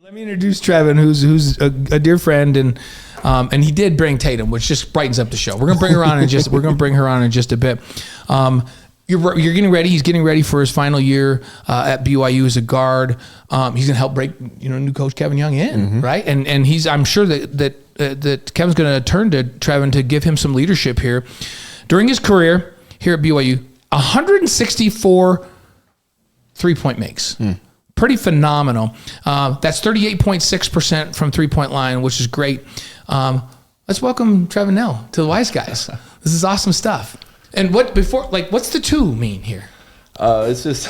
Let me introduce Trevin, who's a dear friend, and he did bring Tatum, which just brightens up the show. We're gonna bring her on in just a bit. You're getting ready. He's getting ready for his final year at BYU as a guard. He's gonna help break new coach Kevin Young in, right? And I'm sure that Kevin's gonna turn to Trevin to give him some leadership here. During his career here at BYU, 164 3-point makes. Pretty phenomenal. That's 38.6% from 3-point line, which is great. Let's welcome Trevin Knell to the Wise Guys. This is awesome stuff. And what's the 2 mean here? It's just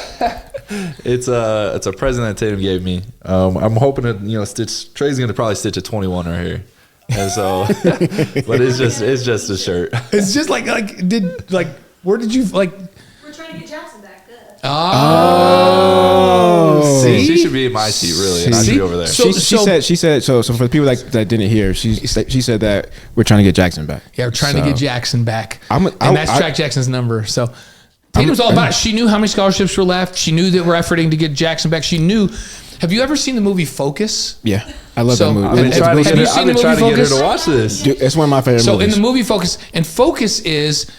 it's a present that Tatum gave me. I'm hoping to stitch. Trey's gonna probably stitch a 21 right here, and so but it's just a shirt. It's just where did you like? We're trying to get Jackson back. Good. Oh, see, she should be in my seat really, and I should be over there. She said so for the people that didn't hear, she said that we're trying to get Jackson back. Yeah, we're trying to get Jackson back, and that's Jack Jackson's number. So Tatum's all about it. She knew how many scholarships were left. She knew that we're efforting to get Jackson back. She knew. Have you ever seen the movie Focus? Yeah, I love that movie. I've been trying to get her to watch this. Dude, it's one of my favorite movies. So in the movie Focus, and Focus is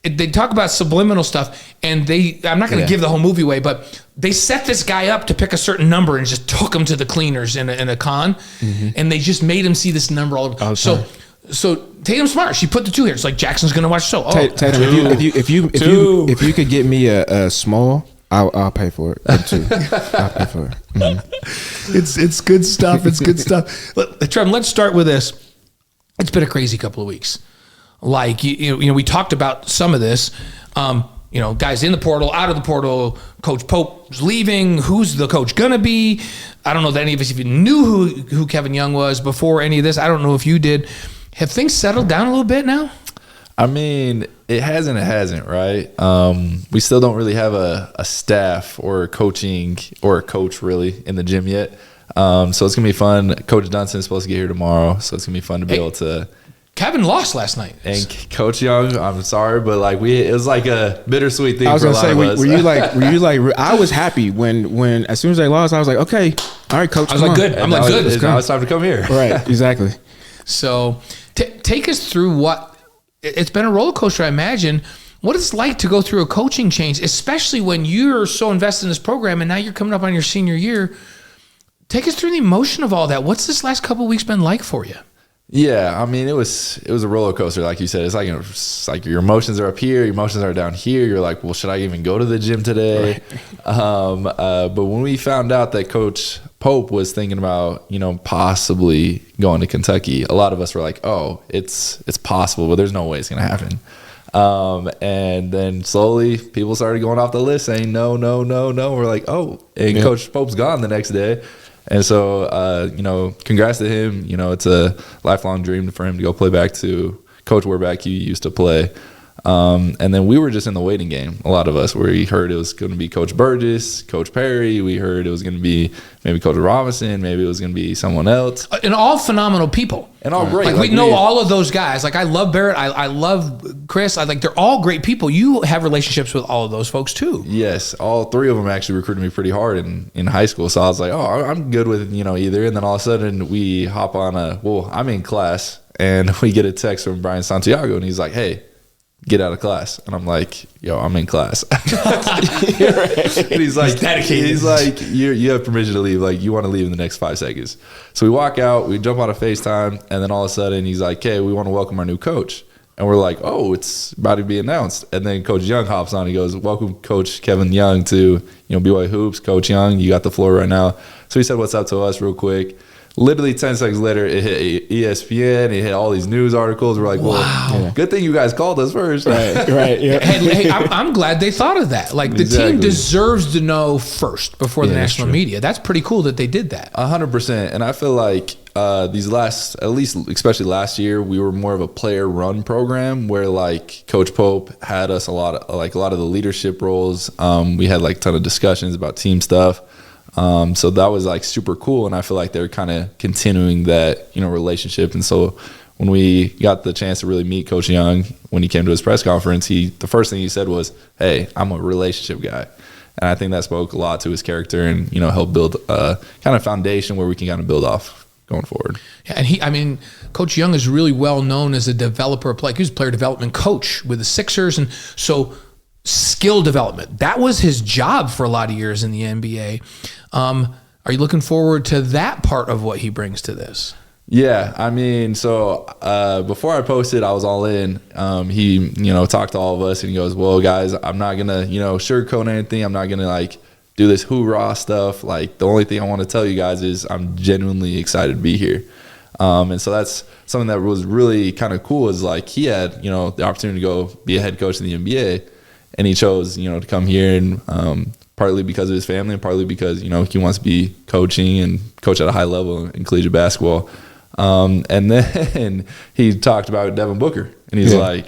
they talk about subliminal stuff, and I'm not going to give the whole movie away, but they set this guy up to pick a certain number and just took him to the cleaners in a con, and they just made him see this number all the time. So Tatum's smart. She put the 2 here. It's like Jackson's going to watch the show. Tatum, if you could get me a small, I'll pay for it. 2. I'll pay for it. It's good stuff. It's good stuff. Trevin, let's start with this. It's been a crazy couple of weeks. Like, we talked about some of this, guys in the portal, out of the portal, Coach Pope's leaving. Who's the coach going to be? I don't know that any of us even knew who Kevin Young was before any of this. I don't know if you did. Have things settled down a little bit now? I mean, it hasn't, right? We still don't really have a staff or coaching or a coach really in the gym yet. So it's going to be fun. Coach Dunson's supposed to get here tomorrow, so it's going to be fun to be able to. Kevin lost last night. And Coach Young, I'm sorry, but it was like a bittersweet thing for a lot of us. Were you like, I was happy when as soon as they lost, I was like, okay, all right, Coach. I was like, good. I'm like, good. Now it's time to come here. Right, exactly. So take us through it's been a roller coaster, I imagine. What it's like to go through a coaching change, especially when you're so invested in this program and now you're coming up on your senior year. Take us through the emotion of all that. What's this last couple of weeks been like for you? Yeah, I mean, it was a roller coaster, like you said. It's like your emotions are up here, your emotions are down here. You're like, well, should I even go to the gym today? Right. But when we found out that Coach Pope was thinking about, possibly going to Kentucky, a lot of us were like, oh, it's possible, but there's no way it's going to happen. And then slowly people started going off the list saying no. We're like, oh, and Coach Pope's gone the next day. And so, congrats to him. It's a lifelong dream for him to go play back to Coach Werbeck he used to play. And then we were just in the waiting game, a lot of us, where we heard it was going to be Coach Burgess, Coach Perry. We heard it was going to be maybe Coach Robinson. Maybe it was going to be someone else. And all phenomenal people. And all great. We know all of those guys. Like, I love Barrett. I love Chris. They're all great people. You have relationships with all of those folks too. Yes. All 3 of them actually recruited me pretty hard in high school. So I was like, oh, I'm good with, either. And then all of a sudden we hop on I'm in class and we get a text from Brian Santiago and he's like, hey, get out of class. And I'm like, yo, I'm in class. And he's like, dedicated. He's like, you have permission to leave. Like, you want to leave in the next 5 seconds. So we walk out, we jump on a FaceTime, and then all of a sudden he's like, okay, we want to welcome our new coach. And we're like, oh, it's about to be announced. And then Coach Young hops on. He goes, welcome Coach Kevin Young to BYU Hoops. Coach Young, you got the floor right now. So he said what's up to us real quick. Literally 10 seconds later, it hit ESPN. It hit all these news articles. We're like, well, good thing you guys called us first. Right. Yeah. Hey, I'm glad they thought of that. Like, the team deserves to know first before the national media. That's pretty cool that they did that. 100%. And I feel like these last, at least especially last year, we were more of a player-run program where like Coach Pope had us a lot of the leadership roles. We had like a ton of discussions about team stuff. So that was like super cool, and I feel like they're kind of continuing that relationship. And so when we got the chance to really meet Coach Young when he came to his press conference, the first thing he said was, "Hey, I'm a relationship guy," And I think that spoke a lot to his character and, you know, helped build a kind of foundation where we can kind of build off going forward. Yeah, and Coach Young is really well known as a developer of play. He was a player development coach with the Sixers. And so skill development, that was his job for a lot of years in the NBA. Are you looking forward to that part of what he brings to this? Yeah, I mean, so before I posted, I was all in. He, you know, talked to all of us and he goes, well, guys, I'm not going to, you know, sugarcoat anything. I'm not going to like do this hoorah stuff. Like the only thing I want to tell you guys is I'm genuinely excited to be here. And so that's something that was really kind of cool is like he had, you know, the opportunity to go be a head coach in the NBA and he chose, you know, to come here and partly because of his family and partly because, you know, he wants to be coaching and coach at a high level in collegiate basketball. And then he talked about Devin Booker and he's like,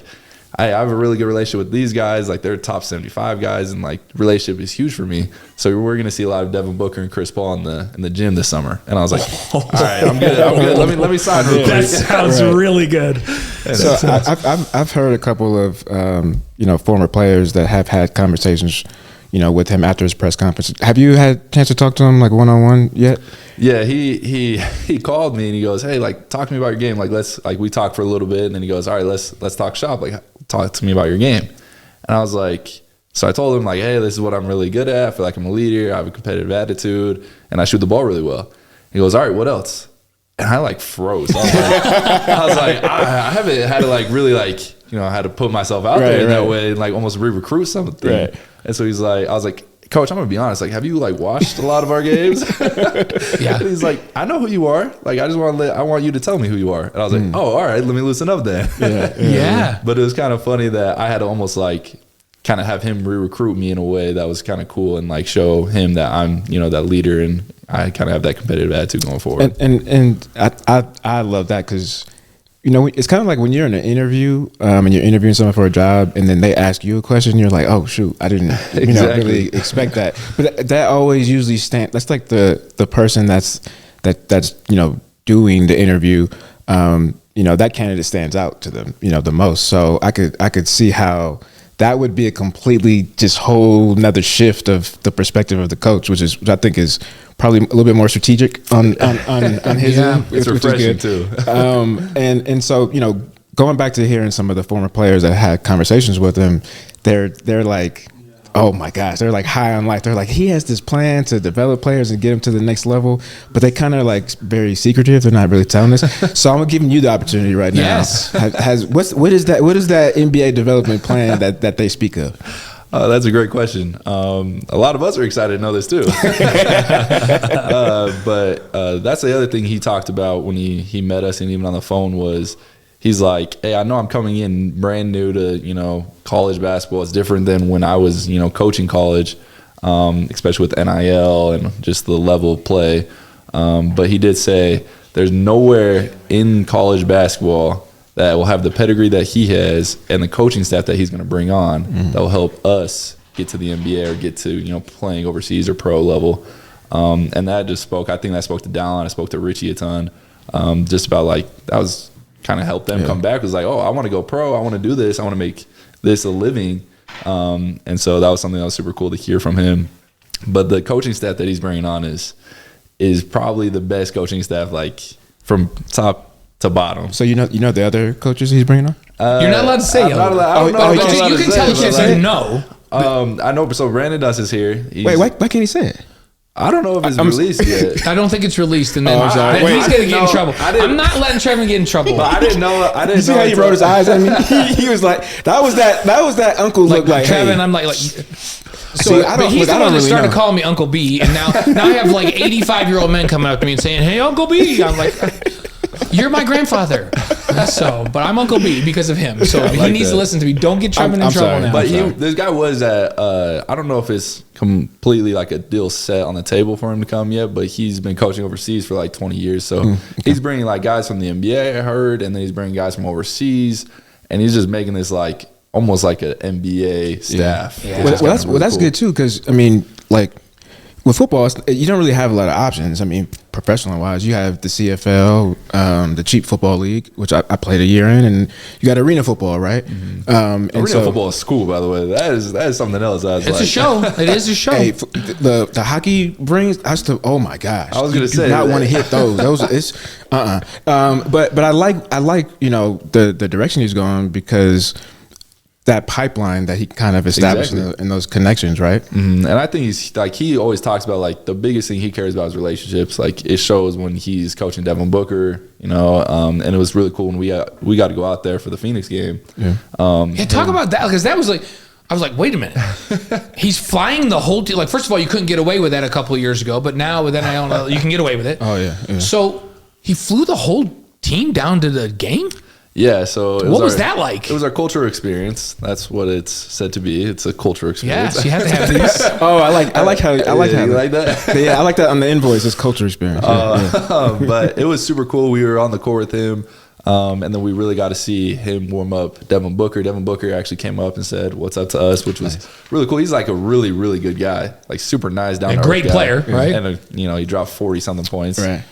I have a really good relationship with these guys. Like they're top 75 guys and like relationship is huge for me. So we're going to see a lot of Devin Booker and Chris Paul in the gym this summer. And I was like, all right, I'm good. Let me sign real quick. That sounds really good. So I've heard a couple of, you know, former players that have had conversations, you know, with him after his press conference. Have you had a chance to talk to him like one-on-one yet? Yeah, he called me and he goes, hey, like talk to me about your game. Like we talked for a little bit and then he goes, all right, let's talk shop. Like talk to me about your game. And I was like, so I told him like, hey, this is what I'm really good at. I feel like I'm a leader. I have a competitive attitude and I shoot the ball really well. He goes, all right, what else? And I like froze. I was like, I haven't had to like really like, you know, I had to put myself out there in that way and like almost re-recruit something. Right. And so I was like, Coach, I'm gonna be honest. Like, have you like watched a lot of our games? Yeah. And he's like, I know who you are. Like, I want you to tell me who you are. And I was like, oh, all right, let me loosen up then. Yeah. But it was kind of funny that I had to almost like kind of have him re-recruit me in a way that was kind of cool and like show him that I'm, you know, that leader and I kind of have that competitive attitude going forward. And I love that because, you know, it's kind of like when you're in an interview and you're interviewing someone for a job and then they ask you a question, you're like, oh, shoot, I didn't you know, really expect that. But that always usually that's like the person that's, you know, doing the interview, you know, that candidate stands out to them, you know, the most. So I could see how that would be a completely just whole nother shift of the perspective of the coach, which I think is probably a little bit more strategic on his end. It's refreshing too. And so, you know, going back to hearing some of the former players that had conversations with him, they're like, oh my gosh, they're like high on life. They're like, he has this plan to develop players and get them to the next level, but they kind of like very secretive. They're not really telling us. So I'm giving you the opportunity right now. Yes. What is that NBA development plan that they speak of? That's a great question. A lot of us are excited to know this too. But that's the other thing he talked about when he met us and even on the phone was he's like, hey, I know I'm coming in brand new to, you know, college basketball. It's different than when I was, you know, coaching college, especially with NIL and just the level of play. But he did say there's nowhere in college basketball that will have the pedigree that he has and the coaching staff that he's going to bring on that will help us get to the NBA or get to, you know, playing overseas or pro level. And that just spoke, I think that spoke to Dallin. I spoke to Richie a ton, just about like, that was kind of helped them come back. It was like, oh, I want to go pro. I want to do this. I want to make this a living. And so that was something that was super cool to hear from him. But the coaching staff that he's bringing on is probably the best coaching staff, like from top to bottom. So you know the other coaches he's bringing on? You're not allowed to say. I'm not allowed, you can tell you can't say no. I know. So Brandon Dust is here. Wait, why can't he say it? I don't know if it's released yet. I don't think it's released, and then he's gonna get in trouble. I'm not letting Trevin get in trouble. But I didn't know. You see how he rolled his eyes at me? He was like, that was that uncle look like Trevin. Hey. I'm like. So, but he's the one that started calling me Uncle B, and now I have like 85-year-old men coming up to me and saying, "Hey, Uncle B." I'm like, "You're my grandfather." So, but I'm Uncle B because of him. So he needs to listen to me. Don't get Trevin in trouble now. But this guy was at. I don't know if it's completely like a deal set on the table for him to come yet, but he's been coaching overseas for like 20 years. So he's bringing like guys from the NBA, I heard, and then he's bringing guys from overseas, and he's just making this like almost like an NBA staff. Yeah. Well, that's good too, because I mean, like, with football, you don't really have a lot of options. I mean, professional wise, you have the CFL, the cheap football league, which I played a year in, and you got arena football, right? And Arena football is cool, by the way. That is something else. It's a show. It is a show. Hey, the hockey rings. Oh my gosh! I was gonna say do not want to hit those. It's But I like the direction he's going, because that pipeline that he kind of established in those connections, right? And I think he's like, he always talks about like the biggest thing he cares about is relationships. Like it shows when he's coaching Devin Booker, and it was really cool when we got to go out there for the Phoenix game. Talk about that, because that was like, I was like, wait a minute, he's flying the whole team. Like, first of all, you couldn't get away with that a couple of years ago, but now with NIL, you can get away with it. Oh yeah. So he flew the whole team down to the game. Yeah, so what was that like? It was our culture experience. That's what it's said to be. It's a culture experience. Yes, you have to have these. I like how you like that. Yeah, I like that on the invoice. It's culture experience. But it was super cool. We were on the court with him, and then we really got to see him warm up Devin Booker. Devin Booker actually came up and said, "What's up to us?" which was really cool. He's like a really, really good guy, like super nice, down to earth great guy. player, right? And he dropped 40-something points. Right.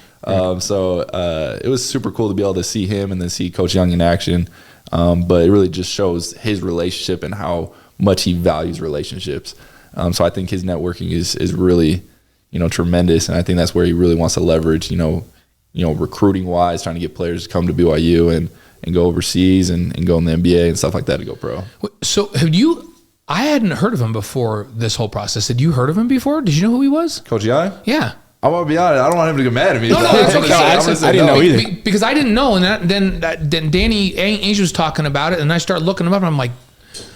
So it was super cool to be able to see him and then see Coach Young in action. But it really just shows his relationship and how much he values relationships. So I think his networking is really, tremendous. And I think that's where he really wants to leverage, recruiting wise, trying to get players to come to BYU and go overseas and go in the NBA and stuff like that to go pro. So I hadn't heard of him before this whole process. Had you heard of him before? Did you know who he was? Coach Young? Yeah. I'm going to be honest. I don't want him to get mad at me. No, it's okay. I didn't know either. Because I didn't know. And then Danny Ainge was talking about it, and I started looking him up, and I'm like,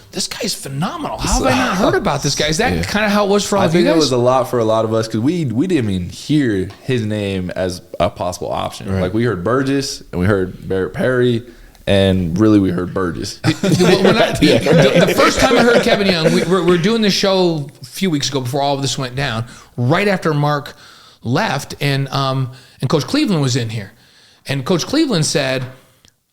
this guy's phenomenal. How have I not heard about this guy? Is that kind of how it was for all of you guys? I think it was a lot for a lot of us, because we didn't even hear his name as a possible option. Right. Like, we heard Burgess, and we heard Barrett Perry, and really we heard Burgess. The first time I heard Kevin Young, we're doing this show a few weeks ago before all of this went down, right after Mark left, and Coach Cleveland was in here. And Coach Cleveland said,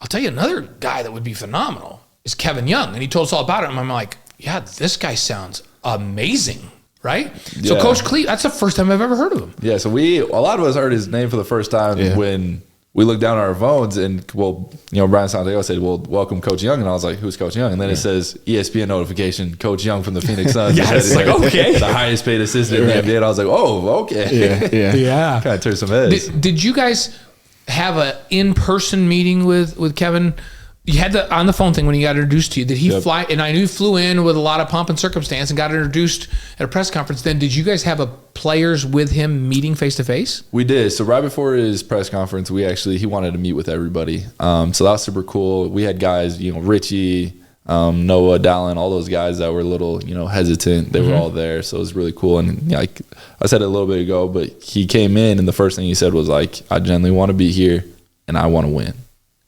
I'll tell you another guy that would be phenomenal is Kevin Young. And he told us all about it. And I'm like, yeah, this guy sounds amazing, right? Yeah. So Coach Cleveland, that's the first time I've ever heard of him. Yeah, so a lot of us heard his name for the first time when we looked down at our phones, and Brian Santiago said, well, welcome Coach Young. And I was like, who's Coach Young? And then it says ESPN notification, Coach Young from the Phoenix Suns. Yeah, it's like, okay. The highest paid assistant in the NBA. And I was like, oh, okay. Yeah. Kind of turned some heads. Did you guys have an in-person meeting with Kevin? You had the on the phone thing when he got introduced to you. Did he fly? And I knew he flew in with a lot of pomp and circumstance and got introduced at a press conference. Then did you guys have players with him meeting face to face? We did. So right before his press conference, he wanted to meet with everybody. So that was super cool. We had guys, Richie, Noah, Dallin, all those guys that were a little, hesitant. They were all there. So it was really cool. And like I said a little bit ago, but he came in and the first thing he said was like, I genuinely want to be here and I want to win.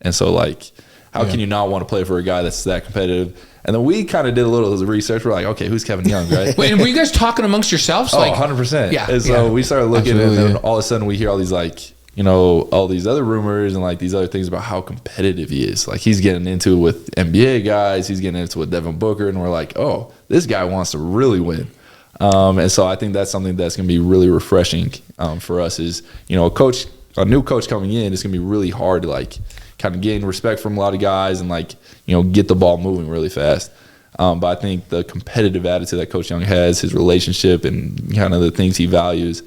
And so like, how can you not want to play for a guy that's that competitive? And then we kind of did a little research. We're like, okay, who's Kevin Young, right? Wait, and were you guys talking amongst yourselves? 100%. Yeah. And so we started looking, Absolutely, and then all of a sudden we hear all these like, all these other rumors and like these other things about how competitive he is. Like he's getting into it with NBA guys. He's getting into it with Devin Booker. And we're like, oh, this guy wants to really win. And so I think that's something that's going to be really refreshing for us is, a new coach coming in, it's going to be really hard to like kind of gain respect from a lot of guys and like, get the ball moving really fast. But I think the competitive attitude that Coach Young has, his relationship and kind of the things he values,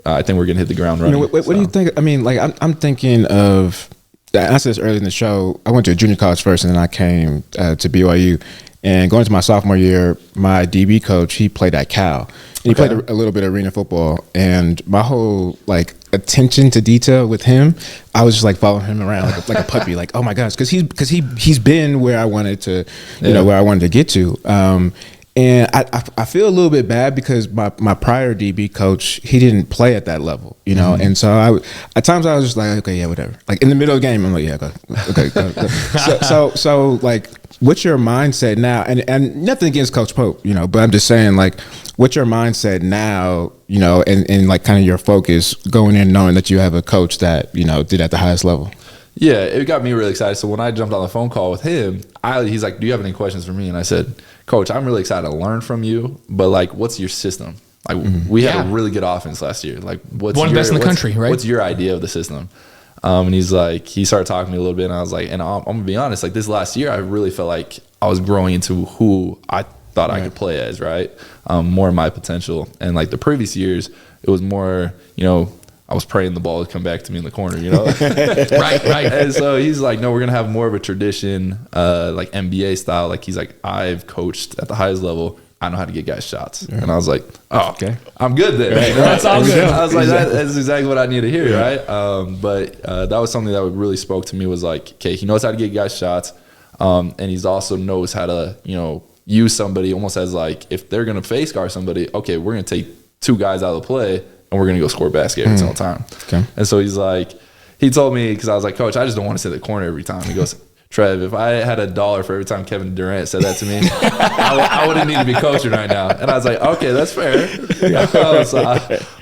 I think we're going to hit the ground running. What do you think? I mean, like I'm thinking of, I said this earlier in the show, I went to a junior college first and then I came to BYU. And going into my sophomore year, my DB coach, he played at Cal. And he played a little bit of arena football. And my whole like attention to detail with him, I was just like following him around like a puppy, like, oh my gosh, because he's been where I wanted to, where I wanted to get to. And I feel a little bit bad because my prior DB coach, he didn't play at that level, and so at times I was just like, okay, yeah, whatever. Like in the middle of the game, I'm like, yeah, go. So like, what's your mindset now? And nothing against Coach Pope, but I'm just saying, like, what's your mindset now, and like kind of your focus going in knowing that you have a coach that, did at the highest level? Yeah, it got me really excited. So when I jumped on the phone call with him, he's like, do you have any questions for me? And I said, Coach, I'm really excited to learn from you, but like, what's your system? Like we had a really good offense last year. Like one of the best in the country, right? What's your idea of the system? And he started talking to me a little bit, and I was like, and I'm gonna be honest, like this last year, I really felt like I was growing into who I thought I could play as, right? More of my potential. And like the previous years, it was more, I was praying the ball would come back to me in the corner, Right. And so he's like, no, we're gonna have more of a tradition, like NBA style. Like he's like, I've coached at the highest level. I know how to get guys shots. Yeah. And I was like, oh, okay, I'm good there. Right. That's all good. I was like, that's exactly what I need to hear, right? But that was something that really spoke to me, was like, okay, he knows how to get guys shots. And he's also knows how to, use somebody almost as like, if they're going to face guard somebody, okay, we're going to take two guys out of the play and we're going to go score a basket every single time. Okay. And so he's like, he told me, because I was like, Coach, I just don't want to sit in the corner every time. He goes, Trev, if I had $1 for every time Kevin Durant said that to me, I wouldn't need to be coaching right now. And I was like, okay, that's fair.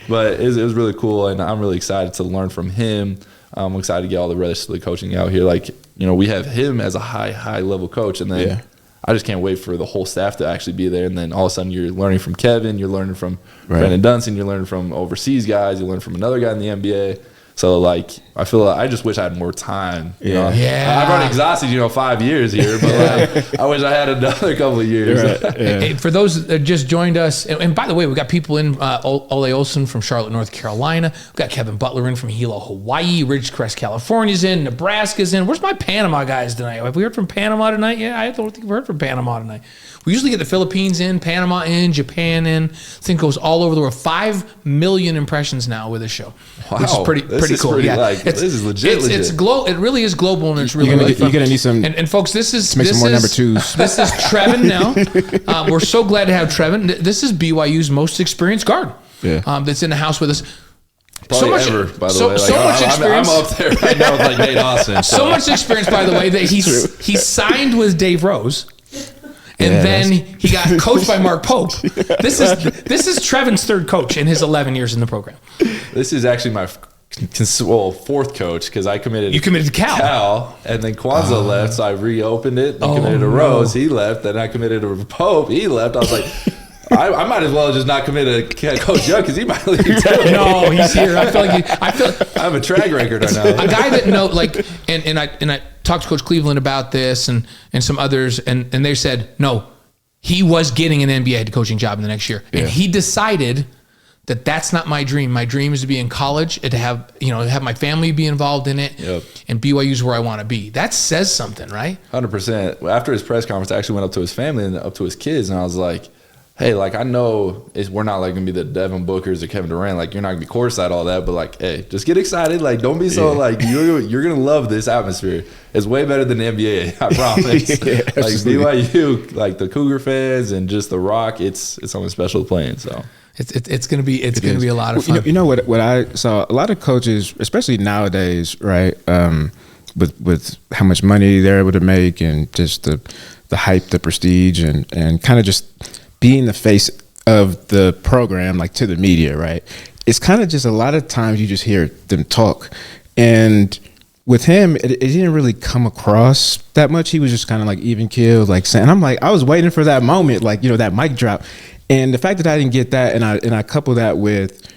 But it was really cool, and I'm really excited to learn from him. I'm excited to get all the rest of the coaching out here. Like, we have him as a high level coach, and then I just can't wait for the whole staff to actually be there. And then all of a sudden you're learning from Kevin, you're learning from Brandon Dunson, you're learning from overseas guys, you learn from another guy in the NBA. So, like, I feel like I just wish I had more time. I've already exhausted, 5 years here, but like, I wish I had another couple of years. Hey, for those that just joined us, and by the way, we got people in, Ole Olsen from Charlotte, North Carolina. We got Kevin Butler in from Hilo, Hawaii. Ridgecrest, California's in. Nebraska's in. Where's my Panama guys tonight? Have we heard from Panama tonight? Yeah, I don't think we've heard from Panama tonight. We usually get the Philippines in, Panama in, Japan in. This thing goes all over the world. 5 million impressions now with this show, which is pretty cool. This is legit. It's global. It really is global, and it's really fun. You're gonna need some. And folks, this is some more number twos. This is Trevin now. We're so glad to have Trevin. This is BYU's most experienced guard. That's in the house with us. Probably ever, by the way. So much experience. I'm up there right now with like Nate Austin. So much experience, by the way, that he signed with Dave Rose. And then he got coached by Mark Pope. This is Trevin's third coach in his 11 years in the program. This is actually my fourth coach, because I committed. You committed to Cal, and then Kwanzaa left, so I reopened it. Then committed to Rose, he left. Then I committed to Pope, he left. I was like, I might as well just not commit to Coach Young, because he might leave too. No, he's here. I have a track record right now. A guy that and I talked to Coach Cleveland about this and some others, and they said no, he was getting an NBA head coaching job in the next year, and he decided that that's not my dream. My dream is to be in college and to have my family be involved in it. And BYU is where I want to be. That says something, right? 100%. After his press conference, I actually went up to his family and up to his kids, and I was like, hey, like, I know we're not like gonna be the Devin Bookers or Kevin Durant. Like, you're not gonna be courtside, all that, but like, hey, just get excited. Like, don't be so like you're gonna love this atmosphere. It's way better than the NBA, I promise. Like BYU, like the Cougar fans and just the Rock, it's something special playing. So it's gonna be a lot of fun. You know what I saw, a lot of coaches, especially nowadays, right? With how much money they're able to make and just the hype, the prestige, and kind of just being the face of the program, like to the media, right? It's kind of just a lot of times you just hear them talk. And with him, it didn't really come across that much. He was just kind of like even keeled, like saying, I'm like, I was waiting for that moment, like, that mic drop. And the fact that I didn't get that, and I couple that with,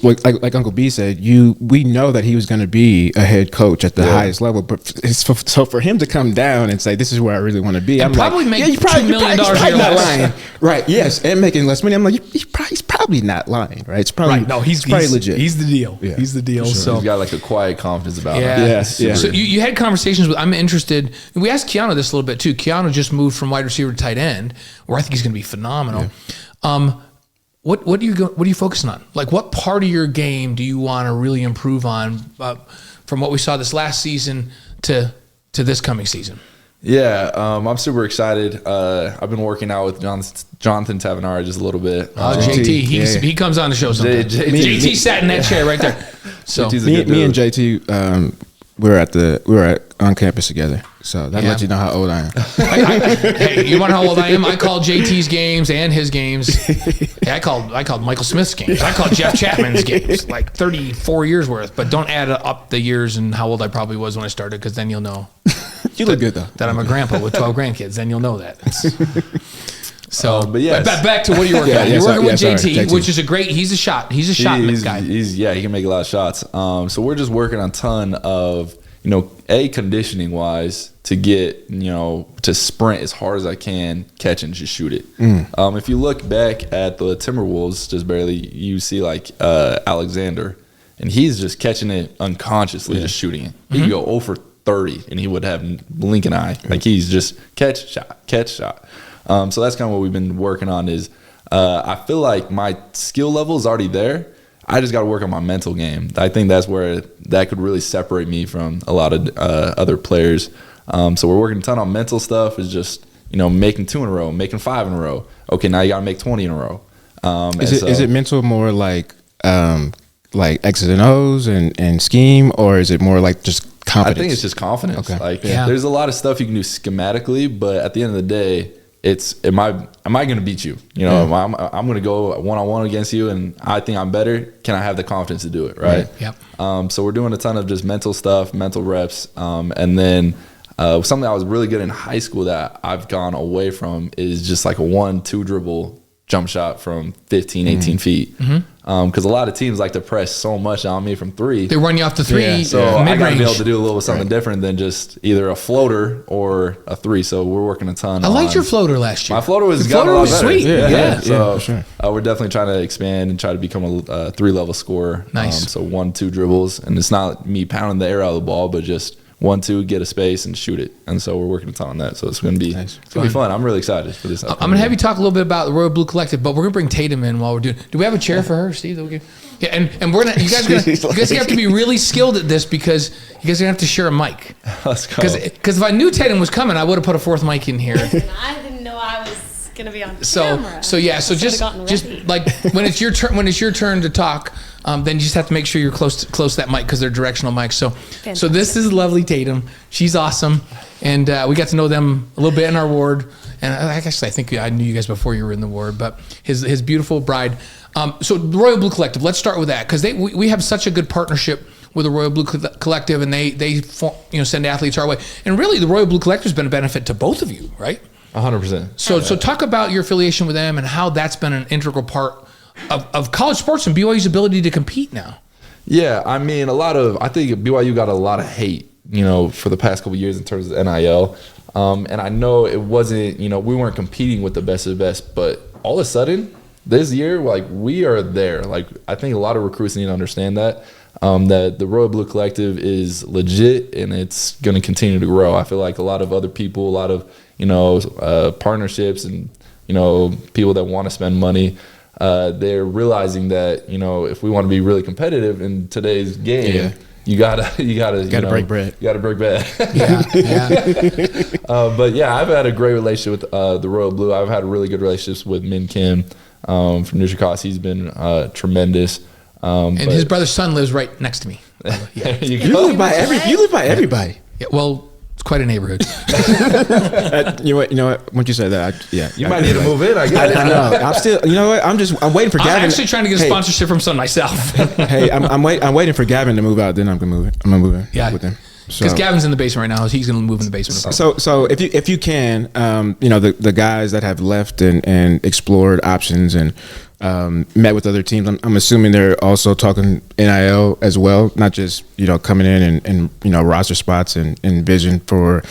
like Uncle B said, we know that he was going to be a head coach at the highest level, but so for him to come down and say, "This is where I really want to be," I'm probably like, make $2 million he's probably not lying, right? Yes, and making less money. I'm like, he's probably not lying, right? It's probably right. No, he's probably legit. He's the deal. Yeah. He's the deal. Sure. So he's got like a quiet confidence about him. Yes. So you had conversations with. I'm interested. We asked Keanu this a little bit too. Keanu just moved from wide receiver to tight end, where I think he's going to be phenomenal. Yeah. What are you focusing on? Like, what part of your game do you want to really improve on from what we saw this last season to this coming season? Yeah, I'm super excited. I've been working out with Jonathan Tavenara just a little bit. JT, he comes on the show sometimes. JT sat in that chair right there. So me and JT, we were on campus together. So that lets you know how old I am. Hey, you want to know how old I am? I called JT's games and his games. Hey, I called Michael Smith's games. I called Jeff Chapman's games, like 34 years worth. But don't add up the years and how old I probably was when I started, because then you'll know. You look good though. That I'm a grandpa with 12 grandkids. Then you'll know that. So, but yes. back to what you're working Yeah, on. yeah, You're working with sorry, JT, which is a great. He's a shot guy. He can make a lot of shots. So we're just working on a ton of, conditioning wise to get, to sprint as hard as I can, catch and just shoot it. If you look back at the Timberwolves, just barely, you see like Alexander, and he's just catching it unconsciously, just shooting it. He could go 0 for 30 and he would have blink an eye. Like he's just catch, shot. So that's kind of what we've been working on is I feel like my skill level is already there. I just got to work on my mental game. I think that's where that could really separate me from a lot of other players. So we're working a ton on mental stuff. Is just making 2 in a row, making 5 in a row. Okay, now you got to make 20 in a row. Is it mental more like X's and O's and scheme, or is it more like just confidence? I think it's just confidence. Okay. There's a lot of stuff you can do schematically, but at the end of the day, it's am I going to beat you? I'm going to go one-on-one against you, and I think I'm better. Can I have the confidence to do it? Right. Yep. So we're doing a ton of just mental stuff, mental reps, and then something I was really good in high school that I've gone away from is just like a 1-2 dribble jump shot from 15, 18 feet. Because a lot of teams like to press so much on me from 3. They run you off the 3. So I got to be able to do a little something Right. different than just either a floater or a 3. So we're working a ton. I liked on- your floater last year. My floater was Your floater got a lot was better. sweet. Yeah. So for sure. we're definitely trying to expand and try to become a 3-level scorer. Nice. So 1-2 dribbles, and it's not me pounding the air out of the ball, but just 1-2, get a space and shoot it. And so we're working a ton on that. So it's going to be Nice. it's going to be fun. I'm really excited for this. I'm going to have you talk a little bit about the Royal Blue Collective, but we're going to bring Tatum in while we're doing. Do we have a chair for her, Steve? That we can, yeah, and we're gonna. You guys have to be really skilled at this because you guys are gonna have to share a mic. Let's go. Because if I knew Tatum was coming, I would have put a 4th mic in here. And I didn't know I was gonna be on camera. So just like when it's your turn to talk, then you just have to make sure you're close to that mic because they're directional mics. So this is lovely Tatum. She's awesome, and we got to know them a little bit in our ward. And I think I knew you guys before you were in the ward, but his beautiful bride. So the Royal Blue Collective. Let's start with that because we have such a good partnership with the Royal Blue Collective, and they send athletes our way. And really, the Royal Blue Collective has been a benefit to both of you, right? 100%. So talk about your affiliation with them and how that's been an integral part of college sports and BYU's ability to compete now. Yeah, I mean, I think BYU got a lot of hate, for the past couple of years in terms of NIL. And I know it wasn't, we weren't competing with the best of the best, but all of a sudden, this year, like, we are there. Like, I think a lot of recruits need to understand that the Royal Blue Collective is legit and it's going to continue to grow. I feel like a lot of other people, a lot of, partnerships and, people that want to spend money, they're realizing that, if we want to be really competitive in today's game, you gotta break bread. You gotta break bread. Yeah. But yeah, I've had a great relationship with the Royal Blue. I've had really good relationships with Min Kim from New Chicago. He's been tremendous. And his brother's son lives right next to me. There you You go. live by everybody. Yeah, well, it's quite a neighborhood. You know what? Once you say that, You might need to move in, I guess. I know. I'm still. You know what? I'm waiting for Gavin. I'm actually trying to get a sponsorship from someone myself. Hey, I'm waiting for Gavin to move out. Then I'm gonna move in with him. Because Gavin's in the basement right now. He's going to move in the basement. So if you can, the guys that have left and explored options and met with other teams, I'm assuming they're also talking NIL as well, not just coming in and roster spots and vision for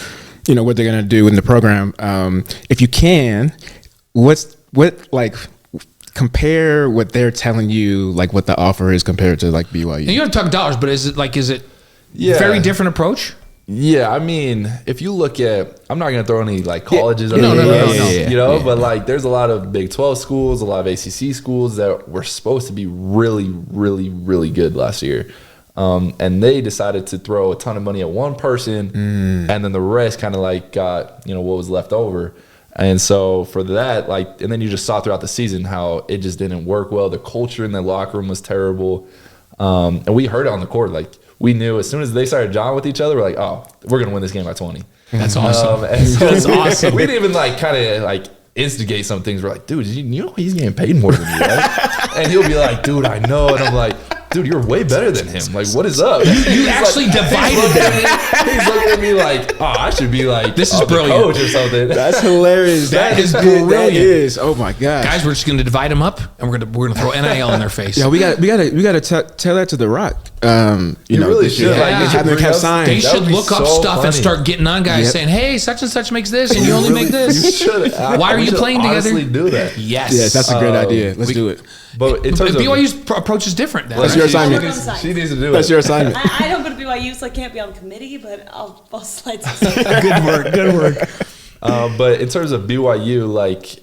what they're gonna do in the program. If you can, compare what they're telling you, like what the offer is compared to like BYU. And you don't talk dollars, but is it very different approach? Yeah, I mean, if you look at, I'm not going to throw any like colleges No. but like there's a lot of Big 12 schools, a lot of ACC schools that were supposed to be really, really, really good last year. And they decided to throw a ton of money at one person and then the rest kind of like got, what was left over. And so for that, and then you just saw throughout the season how it just didn't work well. The culture in the locker room was terrible. And we heard it on the court, we knew as soon as they started jawing with each other, we're like, oh, we're going to win this game by 20. That's awesome. And so That's awesome. We didn't even kind of instigate some things. We're like, dude, you know he's getting paid more than you, right? And he'll be like, dude, I know. And I'm like, dude, you're way better than him. Like, what is up? You actually divided them. He's looking at me like, oh, I should be like, This is the brilliant. coach or something. That's hilarious. That is good. brilliant. That is. Oh my gosh. Guys, we're just going to divide them up, and we're gonna throw NIL in their face. Yeah, we got to tell that to The Rock. You really this year. should. Like, Have them bring have up- signs. They That should would be look up so stuff and funny. start getting on guys Yep. saying, hey, such and such makes this, and you only make You this. should. Why are We you should playing together? honestly do that. Yes. Yes, that's a great idea. Let's do it. But in terms of BYU's approach is different. Then, That's right? your assignment. she needs to do That's it. your assignment. I don't go to BYU, so I can't be on the committee, but I'll slide some stuff. Good work. But in terms of BYU, like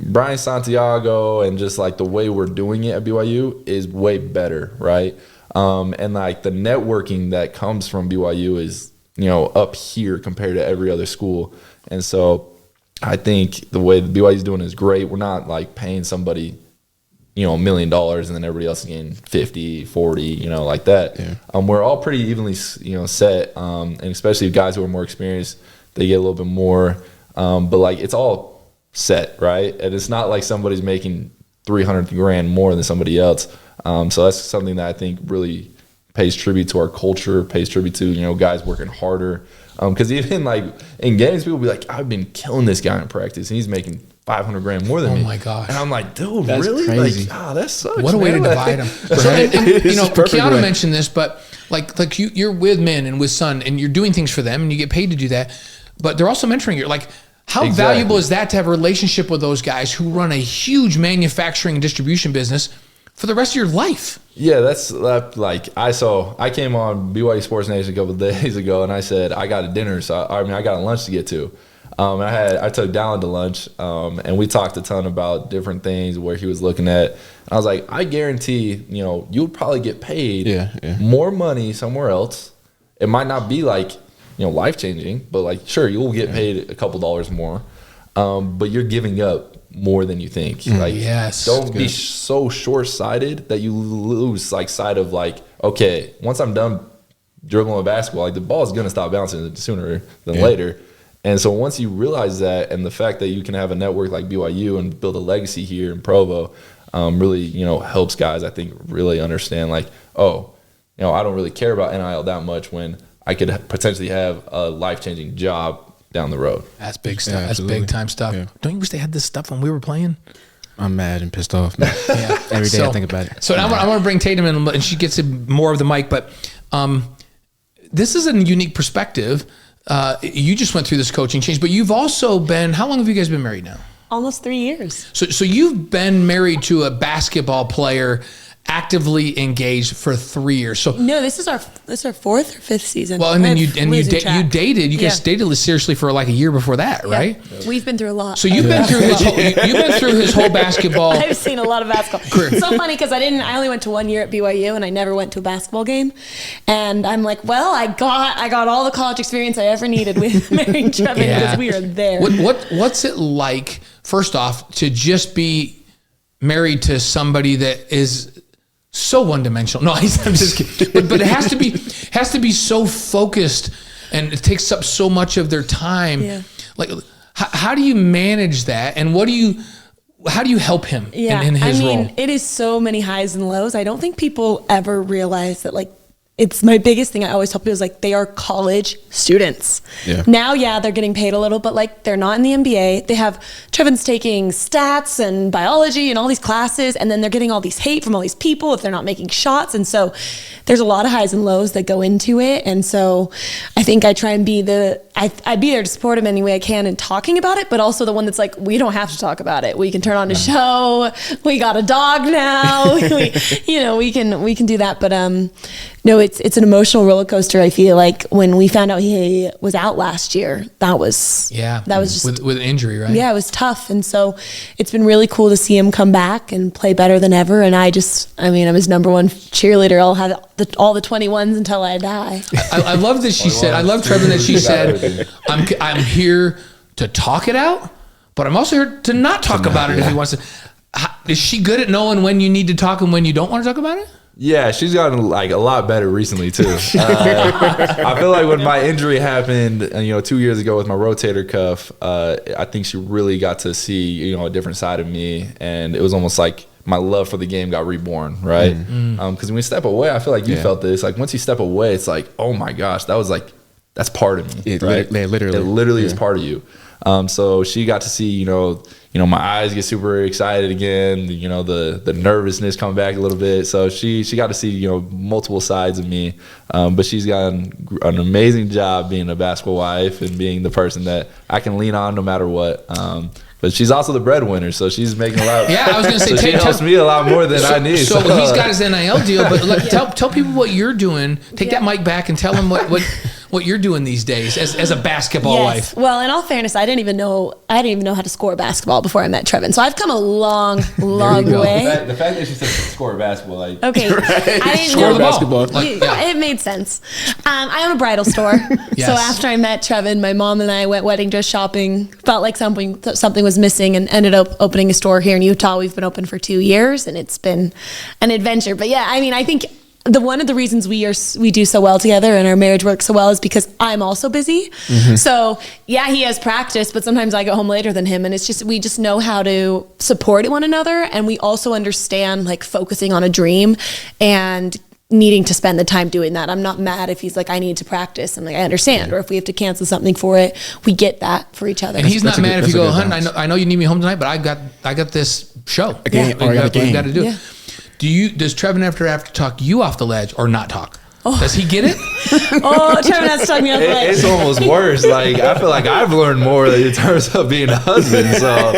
Brian Santiago and just like the way we're doing it at BYU is way better, right? And like the networking that comes from BYU is, up here compared to every other school. And so I think the way the BYU is doing is great. We're not like paying somebody, $1 million and then everybody else is getting 50, 40, like that. Yeah. We're all pretty evenly, set. And especially guys who are more experienced, they get a little bit more. But like it's all set, right? And it's not like somebody's making $300,000 more than somebody else. So that's something that I think really pays tribute to our culture, pays tribute to, guys working harder. Because even like in games, people be like, I've been killing this guy in practice and he's making $500,000 more than me. Oh my gosh. And I'm like, dude, That's really? crazy. Like, that sucks. What a way to man. divide them. Right. It's a perfect Kiana way. mentioned this, but like you're with men and with Son, and you're doing things for them, and you get paid to do that. But they're also mentoring you. Like, how Exactly. valuable is that to have a relationship with those guys who run a huge manufacturing and distribution business for the rest of your life? Yeah, that's like I came on BYU Sports Nation a couple of days ago, and I said I got a dinner, so I got a lunch to get to. And I took Dallin to lunch, and we talked a ton about different things where he was looking at. I was like, I guarantee, you would probably get paid more money somewhere else. It might not be like, life changing, but like sure, you will get paid a couple dollars more, but you're giving up more than you think. Like, yes. don't be so short-sighted that you lose like sight of like, okay, once I'm done dribbling a basketball, like the ball is gonna stop bouncing sooner than later. And so once you realize that, and the fact that you can have a network like BYU and build a legacy here in Provo, really, helps guys, I think, really understand like, I don't really care about NIL that much when I could potentially have a life-changing job down the road. That's big stuff. Yeah, That's absolutely. big time stuff. Yeah. Don't you wish they had this stuff when we were playing? I'm mad and pissed off, man. Yeah. Every day I think about it. So now I want to bring Tatum in, and she gets more of the mic. But this is a unique perspective. You just went through this coaching change, but you've also been. How long have you guys been married now? Almost 3 years. So you've been married to a basketball player, actively engaged for 3 years. So No, this is our fourth or fifth season. well, and then I'm you losing track. dated. You guys Yeah. dated seriously for like a year before that, Yeah. right? We've been through a lot. So you've been through his whole, you've been through his whole basketball. I've seen a lot of basketball. It's so funny because I only went to 1 year at BYU and I never went to a basketball game. And I'm like, well, I got all the college experience I ever needed with marrying Trevin because we are there. What's it like, first off, to just be married to somebody that is so one-dimensional? No, I'm just kidding. But it has to be so focused, and it takes up so much of their time. Yeah. Like, how do you manage that, and how do you help him in his role? It is so many highs and lows. I don't think people ever realize that, like, it's my biggest thing I always tell people is like, they are college students. Yeah. Now, they're getting paid a little, but like they're not in the NBA. They have Trevin's taking stats and biology and all these classes, and then they're getting all these hate from all these people if they're not making shots. And so there's a lot of highs and lows that go into it. And so I think I try and be I'd be there to support him any way I can in talking about it, but also the one that's like, we don't have to talk about it. We can turn on a show. We got a dog now. we can do that. But no, it's an emotional roller coaster. I feel like when we found out he was out last year, that was just with an injury, right? Yeah, it was tough. And so it's been really cool to see him come back and play better than ever. And I'm his number one cheerleader. I'll have all the 21s until I die. I love that she said, I love Trevin that she said, I'm here to talk it out, but I'm also here to not talk about it if he wants to. Is she good at knowing when you need to talk and when you don't want to talk about it? Yeah, she's gotten like a lot better recently too. I feel like when my injury happened, 2 years ago with my rotator cuff, I think she really got to see a different side of me, and it was almost like my love for the game got reborn, right? Because when we step away, I feel like you felt this. Like once you step away, it's like, oh my gosh, that was like, that's part of me, right? It literally is part of you. So she got to see, you know, my eyes get super excited again. You know, the nervousness come back a little bit. So she got to see, you know, multiple sides of me. But she's got an amazing job being a basketball wife and being the person that I can lean on no matter what. But she's also the breadwinner, so she's making a lot. Yeah, I was going to say, so she helps me a lot more than I need. So he's got his NIL deal, but tell people what you're doing. Take that mic back and tell them what you're doing these days as a basketball wife. Well, in all fairness, I didn't even know how to score basketball before I met Trevin. So I've come a long way. The fact that she said score basketball, like okay, I didn't Score know the basketball. It made sense. I own a bridal store. Yes. So after I met Trevin, my mom and I went wedding dress shopping. Felt like something was missing, and ended up opening a store here in Utah. We've been open for 2 years, and it's been an adventure. But yeah, I mean, I think one of the reasons we do so well together and our marriage works so well is because I'm also busy. So yeah, he has practice, but sometimes I go home later than him, and it's just we just know how to support one another, and we also understand like focusing on a dream and needing to spend the time doing that. I'm not mad if he's like, I need to practice. I'm like, I understand. Or if we have to cancel something for it, we get that for each other. And he's not mad if you go, hun, I know you need me home tonight, but I got this show. A game. We got to do Yeah. it. Does Trevin after talk you off the ledge or not talk? Does he get it? Trevin has to talk me off the ledge. It's almost worse. Like I feel like I've learned more in terms of being a husband. So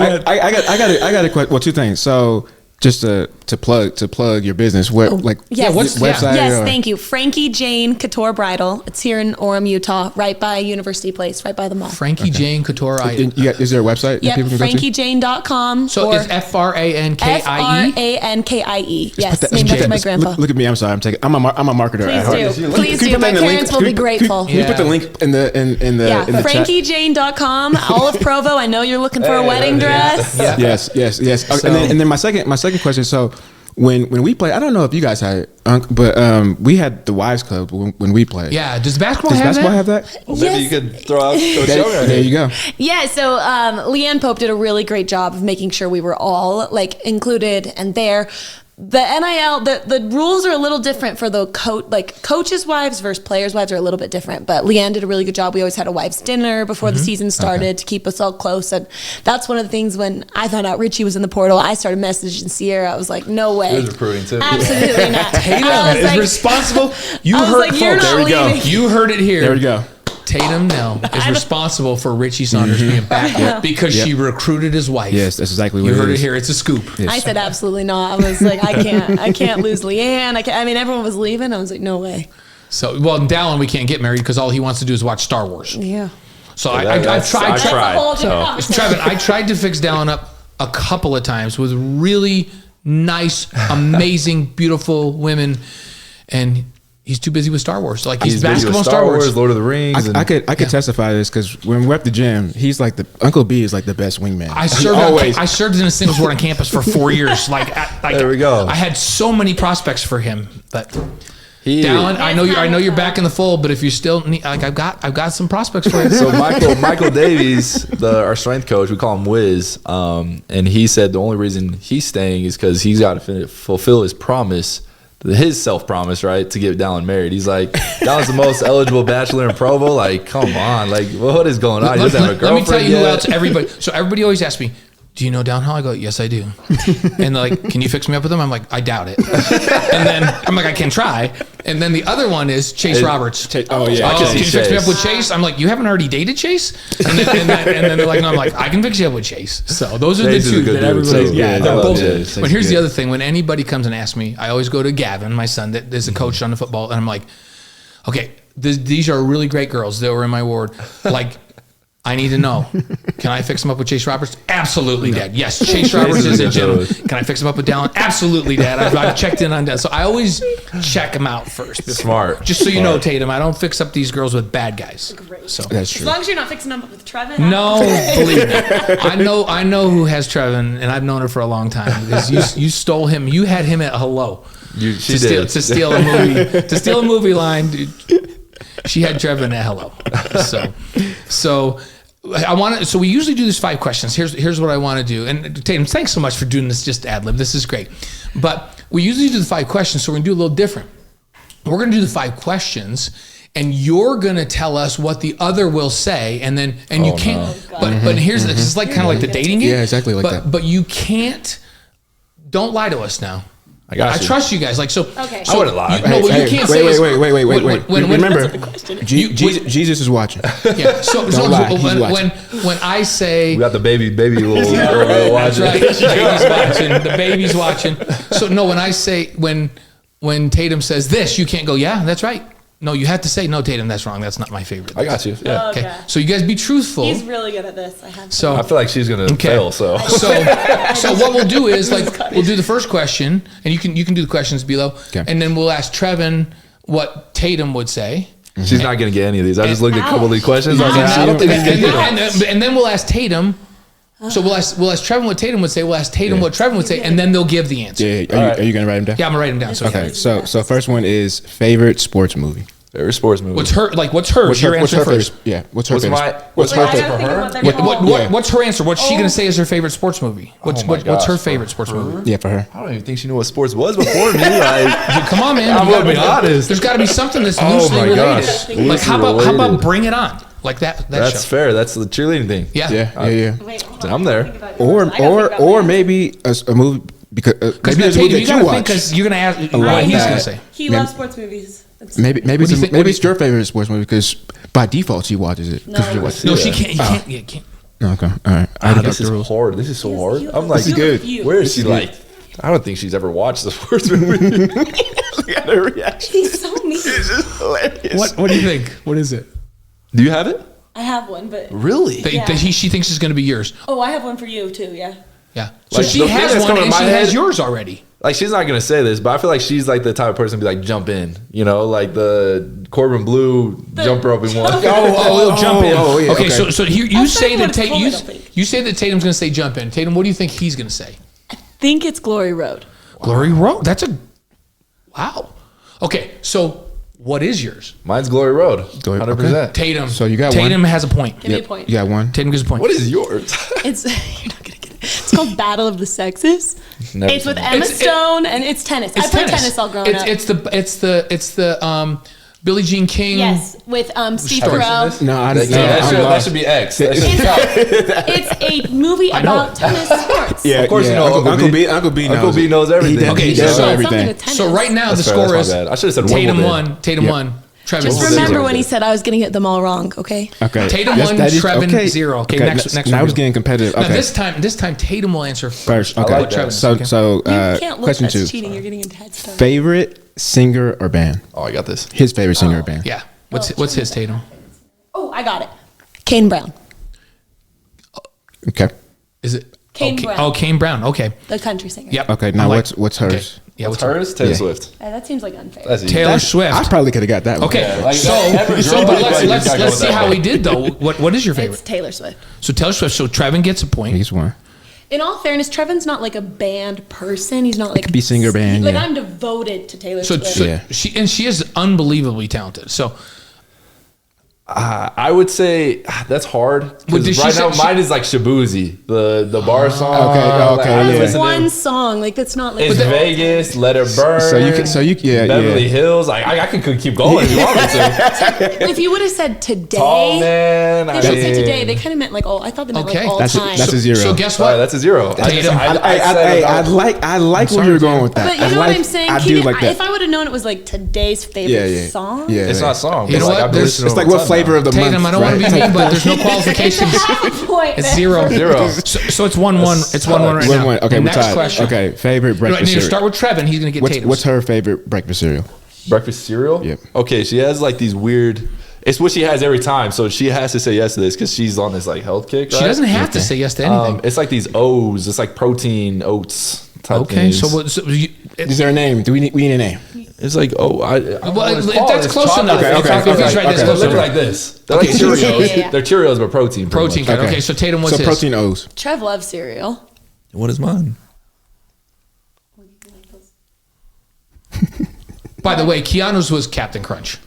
I got a question. Well, two things. So just to plug your business, website? Yes, thank you. Frankie Jane Couture Bridal. It's here in Orem, Utah, right by University Place, right by the mall. Frankie Jane Couture. Is there a website? Yep, frankiejane.com. So it's FRANKIE? FRANKIE. Yes, named after my grandpa. Look at me. I'm sorry. I'm a marketer at heart. Please do. My parents will be grateful. Can you put the link in the in the chat? frankiejane.com. Olive Provo. I know you're looking for a wedding dress. Yeah. Yes. Okay, and then my second question. So when we play, I don't know if you guys had it, but we had the Wives Club when we played. Yeah. Does basketball have that? well, maybe you could throw out Coach Logan. There you go. Yeah, so Leanne Pope did a really great job of making sure we were all like included and there. The NIL, the rules are a little different for the coaches' wives versus players' wives are a little bit different. But Leanne did a really good job. We always had a wives' dinner before the season started to keep us all close. And that's one of the things when I found out Richie was in the portal, I started messaging Sierra. I was like, no way. He was recruiting too. Absolutely not. Tatum is responsible. You heard You heard it here. There we go. Tatum Knell is responsible for Richie Saunders being back because she recruited his wife. Yes, that's exactly what you it heard is. it here. It's a scoop. Yes. I said absolutely not. I was like, I can't lose Leanne. I mean, everyone was leaving. I was like, no way. So, well, Dallin, we can't get married because all he wants to do is watch Star Wars. Yeah. So I've tried. So Trevin, I tried to fix Dallin up a couple of times with really nice, amazing, beautiful women, and he's too busy with Star Wars. Like he's basketball and Star Wars, Lord of the Rings. I could testify to this because when we're at the gym, he's like Uncle B is like the best wingman. I served in a singles board on campus for 4 years. There we go. I had so many prospects for him, but Dallin, I know you're back in the fold, but if you still need, I've got some prospects for you. So Michael Davies, our strength coach, we call him Wiz, and he said the only reason he's staying is because he's got to fulfill his promise. His self-promise, right, to get Dallin married. He's like, Dallin's the most eligible bachelor in Provo. Like, come on. Like, what is going on? He doesn't have a girlfriend Let me tell you yet. who else. Everybody always asks me, do you know Dallin Hall? I go, yes, I do. And they're like, can you fix me up with him? I'm like, I doubt it. And then I'm like, I can try. And then the other one is Chase Roberts. Oh, yeah. Can you fix me up with Chase? I'm like, you haven't already dated Chase? And then they're like, no, I'm like, I can fix you up with Chase. So those are Chase the two is a good that dude, everybody's, too. yeah, they're I both. love Chase. But here's the other thing. When anybody comes and asks me, I always go to Gavin, my son, that is a coach on the football. And I'm like, okay, these are really great girls that were in my ward. Like, I need to know. Can I fix him up with Chase Roberts? Absolutely, Dad. Yes, Chase Roberts is a gentleman. Can I fix him up with Dallin? Absolutely, Dad. I've checked in on that. So I always check them out first. Smart. Just so you know, Tatum, I don't fix up these girls with bad guys. Great. So That's As true. long as you're not fixing them up with Trevin. no, believe me. I know who has Trevin, and I've known her for a long time because you stole him. You had him at Hello. She did. To steal a movie. To steal a movie line. Dude, she had Trevin at Hello. So I want to. So we usually do this 5 questions. Here's what I want to do. And Tatum, thanks so much for doing this. Just ad lib. This is great. But we usually do the 5 questions, so we're gonna do a little different. We're gonna do the 5 questions, and you're gonna tell us what the other will say, and you can't. No. But here's this is like kind of like the dating game. Yeah, exactly like that. But you can't. Don't lie to us now. I got I you. trust you guys. Like so. Okay. I wouldn't lie. No, what you can't say is wait. Remember, question. Jesus is watching. Yeah. So lie, he's watching. when I say We got the baby little that's watching. right, the baby's watching. So no, when I say when Tatum says this, you can't go, yeah, that's right. No, you have to say, no, Tatum, that's wrong. That's not my favorite. I got you. Yeah. Okay. So you guys be truthful. He's really good at this. I have to. So I feel like she's gonna Okay. fail. So So what we'll do is we'll do the first question, and you can do the questions below, Okay. and then we'll ask Trevin what Tatum would say. she's not gonna get any of these. I just looked at a couple of these questions. I was like, I don't think she's gonna get them. And then we'll ask Tatum. So we'll ask Trevin what Tatum would say. We'll ask Tatum what Trevin would say, and then they'll give the answer. Yeah, are you gonna write him down? Yeah, I'm gonna write them down. So Okay, so first one is favorite sports movie. Favorite sports movie. what's hers? Your answer first. favorite? Yeah, what's her What's favorite? my- What's what's her my- favorite? for her? What's her answer? What's she gonna say is her favorite sports movie? What's my what's gosh, her for favorite sports movie? Yeah, for her. I don't even think she knew what sports was before me. Like, Come on, man. I'm You gotta gonna be honest. There's got to be something that's Oh loosely my related. gosh. Like Loosely how about related. Bring It On? Like that that's show. fair. That's the cheerleading thing. Yeah. Yeah. Wait, hold on. I'm there. Think about yours. I gotta think about Or mine. maybe a movie because Because maybe there's a movie you that gotta you think watch. because you're gonna ask what like he's that. gonna say. He loves sports movies. It's- Maybe What do you think- maybe it's your favorite sports movie because by default she watches it. 'cause No. you watch it. No, Yeah. she can't. You can't. You can't. Okay, all right. I This is hard. This is so hard. I'm like, This is good. where is she? Like, I don't think she's ever watched the sports movie. Look at her reaction. He's so mean. It's just hilarious. What do you think? What is it? Do you have it? I have one, but Really? She thinks is gonna be yours. I have one for you too. Yeah. Yeah. So Like, she the thing has that's one coming and to she my has head- yours already. Like, she's not gonna say this, but I feel like she's like the type of person to be like, jump in. You know, like the Corbin Blue jump rope in one. He'll jump in. yeah, okay, okay. so here you That's say not that what it's called, I don't think. you say that Tatum's gonna say jump in. Tatum, what do you think he's gonna say? Think it's Glory Road. Glory Road. That's a wow. Okay, so what is yours? Mine's Glory Road. Glory- 100%. Tatum. So you got Tatum has a point. Give me a point. You got one. Tatum gets a point. What is yours? It's you're not gonna get it. It's called Battle of the Sexes. Never It's with seen Emma It's- it- Stone and it's tennis. I played tennis all growing up. It's the Billie Jean King. Yes, with Steve Have you seen Carell. this? No, I That, didn't. that should be X. That should count. It's a movie know. about tennis sports. Yeah, Of course you know Uncle B. Uncle B knows. Uncle B knows everything. Okay, He so- does so- know It's something everything. with tennis. So right now That's the fair, score that's is my bad. I should've said Tatum Wimbledon. won. Tatum won. Trevin Just Wimbledon. remember Wimbledon. when he said I was going to get them all wrong, okay? Okay. Tatum Yes, won, that is- Trevin 0. Okay, next Now review. it's getting competitive. Now Okay. this time Tatum will answer First, I okay. like that. So, Okay. so You can't look. question That's 2. cheating. You're getting into head stuff. Favorite singer or band? Oh, I got this. His favorite singer or band? Yeah. What's his Tatum? Oh, I got it. Kane Brown, Okay. Is it Kane okay. Brown. Oh, Kane Brown. Okay. the country singer. Yep. Okay. Now I'm like- what's okay. hers? Yeah. What's What's hers? Taylor Yeah. Swift. That seems like unfair. That's easy. Taylor Swift. I probably could have got that one. Okay. Yeah, like so every so girl but is like, let's you gotta go see with how that we one. did though. What is your favorite? It's Taylor Swift. So Taylor Swift. So Trevin gets a point. He's one. In all fairness, Trevin's not like a band person. He's not like be singer band, Like yeah. I'm devoted to Taylor So, Swift. so Yeah. she is unbelievably talented. So I would say that's hard. Well, did Because she right say- now, mine is like Shabuzi, the bar song. Okay, Like, I yeah. listen to one them. song, like that's not like It's Vegas, Let It Burn. Yeah, Beverly yeah. Hills. Like I could keep going if you want me to. If you would have said today, Tall Man. they should say today. They kind of meant like all. I thought they meant Okay. like all That's a- time. that's a zero. So guess All what? right, that's a 0. Tatum. I like where you're going with that. But you I know like, what I'm saying? I Can do you- like that. If I would have known it was like today's favorite song, Yeah, It's not a song. You It's know like what? I've been There's- listening It's to like it what all the flavor time of the Tatum, month. I don't want to be mean, but there's no qualifications. Half a point. It's there. 0. Zero. So it's 1-1. It's 1-1 right One, now. one. Okay, we're Next tied. question. Okay, favorite Right, breakfast you cereal. start with Trevin. He's going to get Tatum. What's her favorite breakfast cereal? Breakfast cereal? Yep. Okay, she has like these weird. It's what she has every time, so she has to say yes to this because she's on this like health kick. She right? doesn't have to say yes to anything. It's like these O's. It's like protein oats type Okay, things. so what? So Is there a name? Do we need a name? It's like I don't know what it's Well, called. that's It's close chocolate. enough. Okay, If he's right, that's They close look enough. like this. They're like Okay, Cheerios. yeah. They're Cheerios, but protein. pretty Protein. much. Okay, so Tatum, what's So his? protein O's. Trev loves cereal. What is mine? By the way, Keanu's was Captain Crunch.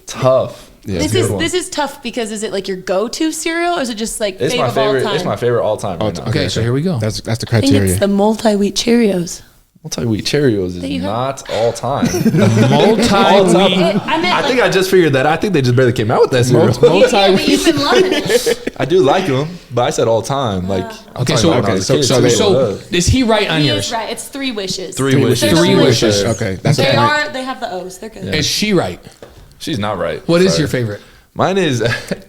Tough. Yeah, This is tough because is it like your go-to cereal or is it just like it's my fave of all favorite. time? It's my favorite all time. Right now. Okay, so here we go. That's the I think criteria. it's the multi-wheat Cheerios. Multi-wheat Cheerios That you is have? not all time. Multi-wheat. I think I just figured that. I think they just barely came out with that cereal. Yeah, but you've been loving it. I do like them, but I said all time. Like, I'm Okay, talking so about when I was a kid, so too. is he right on He yours? is right. It's 3 wishes. Three wishes. Three wishes. Okay, that's They a point. they have the O's. They're good. Is she right? She's not right. What is Sorry. your favorite? Mine is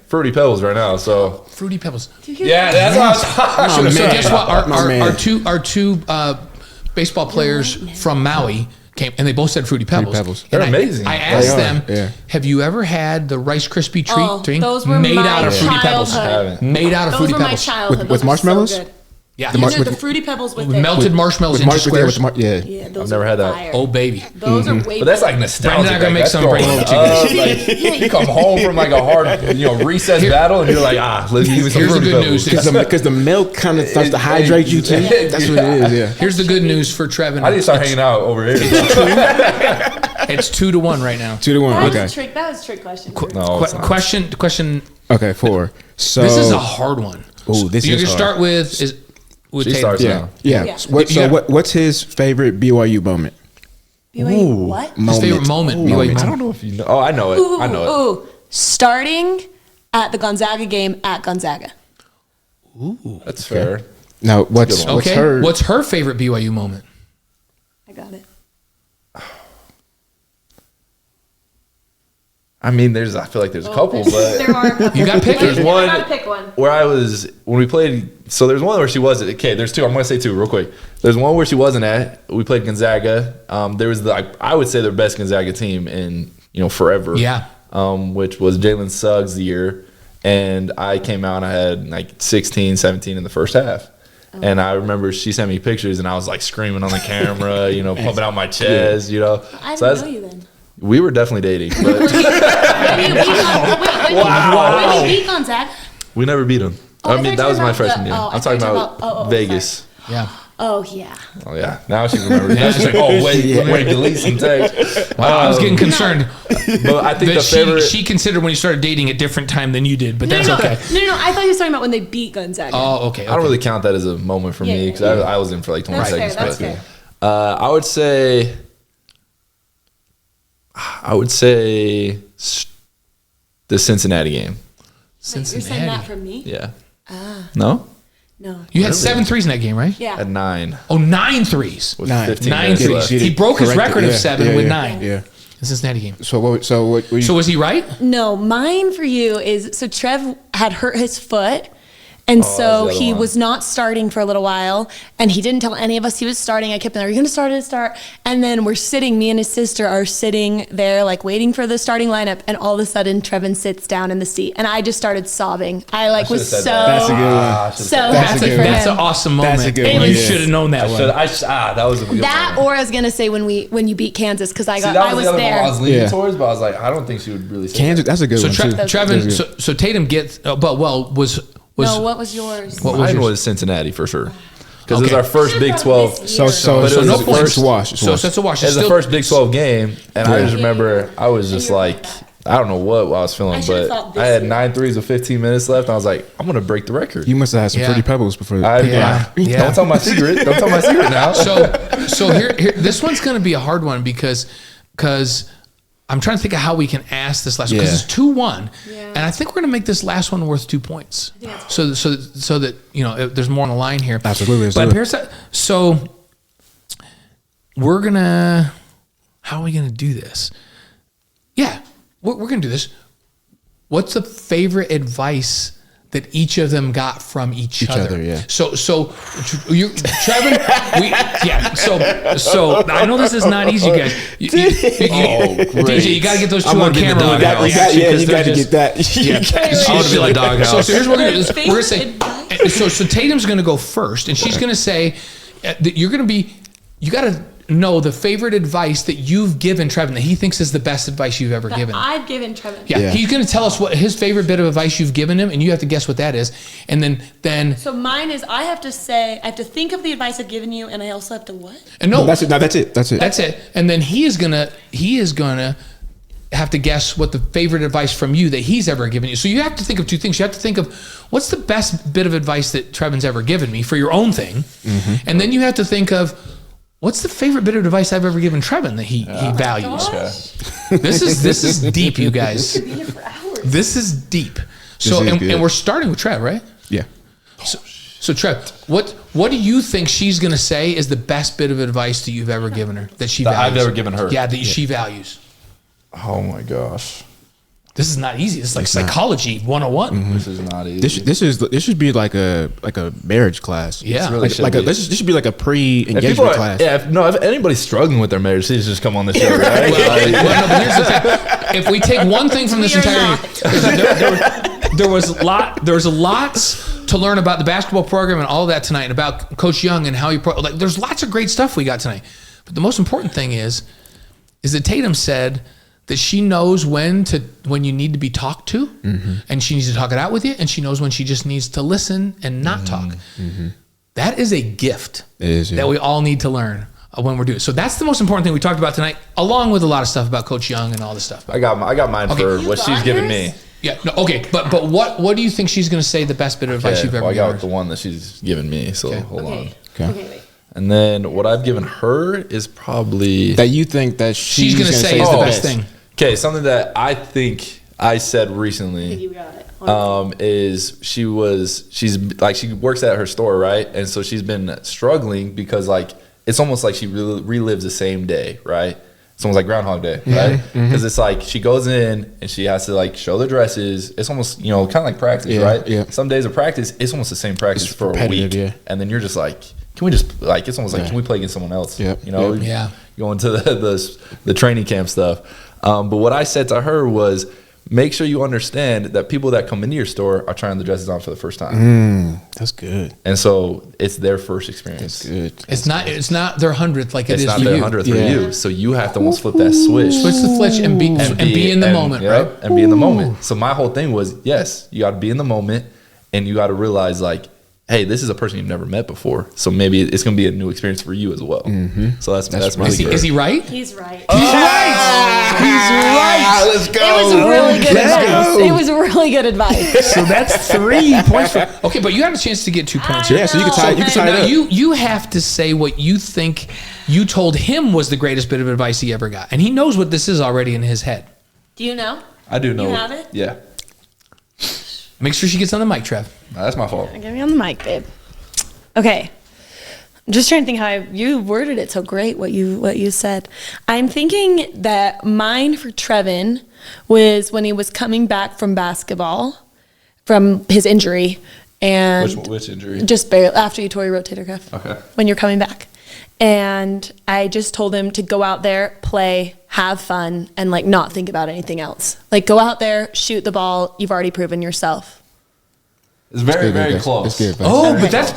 Fruity Pebbles right now. So Fruity Pebbles. yeah, that's what I was. So man. guess what? My man. Our two baseball players from Maui came, and they both said Fruity Pebbles. Pebbles. And They're amazing. I asked They are, them, yeah. "Have you ever had the Rice Krispie treat Oh, drink those were made my out of Fruity Pebbles? childhood. Haven't. Made out of Those Fruity were my Pebbles. childhood. With Those were marshmallows? So good. Yeah, You Mar- know, with- the Fruity Pebbles with melted marshmallows into squares. Yeah. Those I've never are had that. fire. Oh baby. Those are way But that's better. like nostalgic. Brandon and I are gonna like, make that's some, going bring it up. Like, you come home from like a hard, recess battle, and you're like, let's give me some Here's the Fruity good Pebbles. news. Because the milk kind of starts to hydrate you too. That's what it is. Yeah. Here's the good news for Trevin. I need to start hanging out over here. It's 2-1 right now. 2-1. That was Okay. a trick. That was a trick question. No, it's not. Question. Okay. 4. So This is a hard one. Ooh, this You're is gonna hard. start with She Tatum. starts Yeah. now. Yeah. Yeah. What's his favorite BYU moment? BYU, what? His favorite moment. BYU I moment. don't know if you know. Oh, I know it. Ooh, I know it. ooh. Starting at the Gonzaga game at Gonzaga. That's fair. Now, what's good one. Okay. her? What's her favorite BYU moment? I got it. I mean, I feel like there's a couple, but There are a couple. You gotta pick there's it. one I gotta pick one. where I was when we played. So there's one where she wasn't. Okay, there's two. I'm gonna say two real quick. There's one where she wasn't at. We played Gonzaga. There was I would say the best Gonzaga team in forever. Yeah. Which was Jalen Suggs' year, and I came out and I had like 16, 17 in the first half. And I remember she sent me pictures, and I was like screaming on the camera, pumping out my chest, I didn't know you then. We were definitely dating, but When you beat Gonzaga? we never beat them. Oh, I I thought mean, you that were was my talking about freshman year. the- I'm talking I thought you were about talking about- Vegas. Yeah. Oh, yeah. Oh yeah, now she remembers. Now she's like, oh wait, let me delete some text. Wow, I was getting concerned But I think that the favorite. she considered when you started dating a different time than you did, but that's no, okay. No, I thought he was talking about when they beat Gonzaga. Oh, okay. I don't really count that as a moment for Yeah, me because yeah. I was in for like 20 That's fair, seconds. that's but fair. I would say the Cincinnati game. Wait, you're saying that for me? Yeah. No, No. You had 7 threes in that game, right? Yeah. at 9 Oh, 9 threes. with Nine. 15 9 minutes threes. left. He broke his Correct it, record of yeah, 7 yeah, with yeah, 9. Yeah. The Cincinnati game. So what were you? So was he right? No, mine for you is so Trev had hurt his foot. And that's so the other he one. was not starting for a little while, and he didn't tell any of us he was starting. I kept saying, "Are you going to start?" And then me and his sister are sitting there, like waiting for the starting lineup. And all of a sudden, Trevin sits down in the seat, and I just started sobbing. I like was should've so said that. That's a good one. so That's happy a good for one. That's him. an awesome That's moment. a good You one, yeah. should have known that one. That was a good That, one. or I was gonna say when you beat Kansas because I See, I was the other there. one I was leaning Yeah. towards, but I was like, I don't think she would really say Kansas. that. That's a good So one too. Trevin, That's good. so Tatum gets, was No, what was yours? What was Mine yours? was Cincinnati for sure. Because it was Okay. our first Big 12. So But it was no the points. first wash. So that's a wash. It was the Still- first Big 12 game, and I Yeah. just remember I was just like, I don't know what I was feeling, I should've but thought this I had year. 9 threes with 15 minutes left. And I was like, I'm gonna break the record. You must have had some Yeah. Fruity Pebbles before. Yeah. Don't tell my secret. Don't tell my secret now. So here this one's going to be a hard one because I'm trying to think of how we can ask this last one because Yeah. it's 2-1, Yeah. and I think we're going to make this last one worth 2 points. So that if there's more on the line here. Absolutely, let's But do it. here's that. So we're gonna. How are we gonna do this? Yeah, we're gonna do this. What's the favorite advice that each of them got from each other? yeah. So you, Trevin, So I know this is not easy, guys. DJ, you got to get those two I'm on gonna be in the camera. on doghouse. that reaction, 'cause you they're got to just- get that. Yeah. I wanna be in the doghouse. So here's what we're gonna do. We're gonna say. Favorite So Tatum's gonna go first, and she's gonna say that you're gonna be. You got to know the favorite advice that you've given Trevin that he thinks is the best advice you've ever given. I've given Trevin. Yeah, Yeah. he's going to tell us what his favorite bit of advice you've given him, and you have to guess what that is. And then So mine is I have to think of the advice I've given you, and I also have to what? and no, That's it. No, that's it. That's it. that's it. And then he is gonna have to guess what the favorite advice from you that he's ever given you. So you have to think of two things. You have to think of what's the best bit of advice that Trevin's ever given me for your own thing. And then you have to think of what's the favorite bit of advice I've ever given Trevin that he values. This is deep, you guys. This is deep. So and we're starting with Trev, right? Yeah. So Trev, what do you think she's going to say is the best bit of advice that you've ever given her that she values? I've ever given her. Yeah, that she values. Oh my gosh. This is not easy. This is like psychology 101. This is not easy. This should be like a marriage class. Yeah. really This should be like a pre-engagement class. Yeah, if anybody's struggling with their marriage, they just come on the show, right? Well, no, but here's the thing. If we take one thing from this entire there was lots to learn about the basketball program and all of that tonight, and about Coach Young and how he there's lots of great stuff we got tonight. But the most important thing is that Tatum said that she knows when you need to be talked to, and she needs to talk it out with you, and she knows when she just needs to listen and not talk. That is a gift that we all need to learn when we're doing. So that's the most important thing we talked about tonight, along with a lot of stuff about Coach Young and all this stuff. I got mine for what she's given me. Yeah. No. Okay. But what do you think she's going to say the best bit of advice you've ever given her? I got the one that she's given me. So hold on. Okay, wait. And then what I've given her is probably that you think that she's going to say is the best thing. Okay, something that I think I said recently You got it. is she works at her store, right? And so she's been struggling because like it's almost like she relives the same day, right? It's almost like Groundhog Day, right? Because it's like she goes in and she has to like show the dresses. It's almost, kind of like practice, right? Yeah. Some days of practice, it's almost the same practice for a week. Yeah. And then you're just like, can we just like, it's almost like, can we play against someone else? Yeah. Going to the training camp stuff. But what I said to her was, make sure you understand that people that come into your store are trying the dresses on for the first time. That's good. And so it's their first experience. That's good. It's not their 100th like it is for you. It's not their 100th for you. So you have to almost flip that switch. Switch the switch and be in the moment, right? And be in the moment. So my whole thing was, yes, you got to be in the moment, and you got to realize like, hey, this is a person you've never met before. So maybe it's going to be a new experience for you as well. So that's really good. Is he right? He's right. He's right. Let's go. It was really good advice. It was really good advice. So that's 3 points. Okay, but you had a chance to get 2 points. Yeah, so you can tie it up. You have to say what you think you told him was the greatest bit of advice he ever got. And he knows what this is already in his head. Do you know? I do know. You have it? Yeah. Make sure she gets on the mic, Trev. No, that's my fault. Get me on the mic, babe. Okay. I'm just trying to think how you worded it so great, what you said. I'm thinking that mine for Trevin was when he was coming back from basketball from his injury. And which injury? Just barely after you tore your rotator cuff. Okay. When you're coming back. And I just told him to go out there, play, have fun, and like not think about anything else. Like go out there, shoot the ball. You've already proven yourself. It's very, very close. That's good advice. Oh, but that's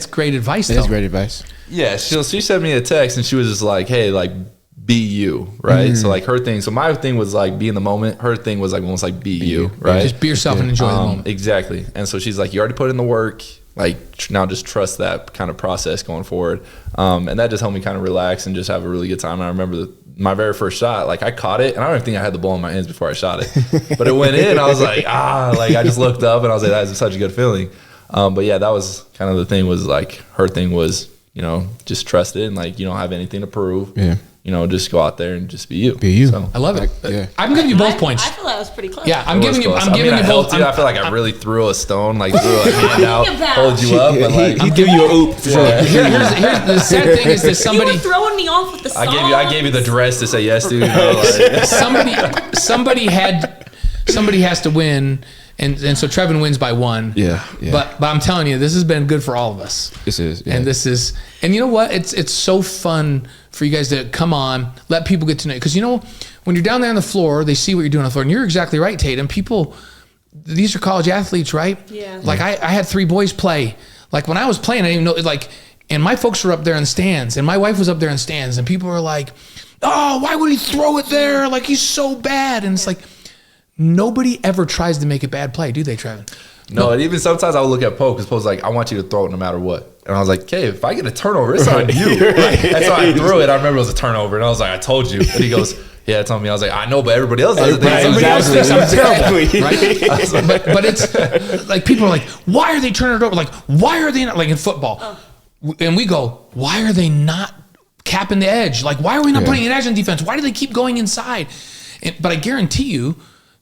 great advice. That's great advice. Yeah, she sent me a text and she was just like, hey, like be you, right? So like her thing. So my thing was like be in the moment. Her thing was like almost like be you, right? Just be yourself and enjoy the moment. Exactly. And so she's like, you already put in the work. Like now just trust that kind of process going forward. And that just helped me kind of relax and just have a really good time. And I remember my very first shot, like I caught it and I don't even think I had the ball in my hands before I shot it, but it went in. I was like, like I just looked up and I was like, that's such a good feeling. But yeah, that was kind of the thing was like, her thing was, just trust it and like, you don't have anything to prove. Yeah. Just go out there and just be you. Be you. So, I love it. Yeah. I'm giving you both points. I feel that was pretty close. Yeah, I'm giving you both. I feel like I really threw a stone, like threw a hand out, hold you up, but like he'd give you a oop. Yeah. Here's the sad thing is that somebody you were throwing me off with the songs. I gave you the dress to say yes to. Somebody has to win. And so Trevin wins by 1. Yeah. But I'm telling you, this has been good for all of us. This is. Yeah. And you know what? It's so fun for you guys to come on, let people get to know you. Because when you're down there on the floor, they see what you're doing on the floor. And you're exactly right, Tatum. People, these are college athletes, right? Yeah. Like I had 3 boys play. Like when I was playing, I didn't even know, and my folks were up there in the stands, and my wife was up there in the stands, and people were like, oh, why would he throw it there? Like he's so bad. And it's like, nobody ever tries to make a bad play, do they, Trevin? No, and even sometimes I would look at Poe because Poe's like, I want you to throw it no matter what. And I was like, okay, if I get a turnover, it's on you. Right? And so I threw it. I remember it was a turnover. And I was like, I told you. And he goes, Yeah, it's on me. I was like, I know, but everybody else does it. Right, Somebody else thinks I'm Exactly. right? But it's like people are like, why are they turning it over? Like, why are they not, like in football? And we go, why are they not capping the edge? Like, why are we not putting an edge on defense? Why do they keep going inside? But I guarantee you,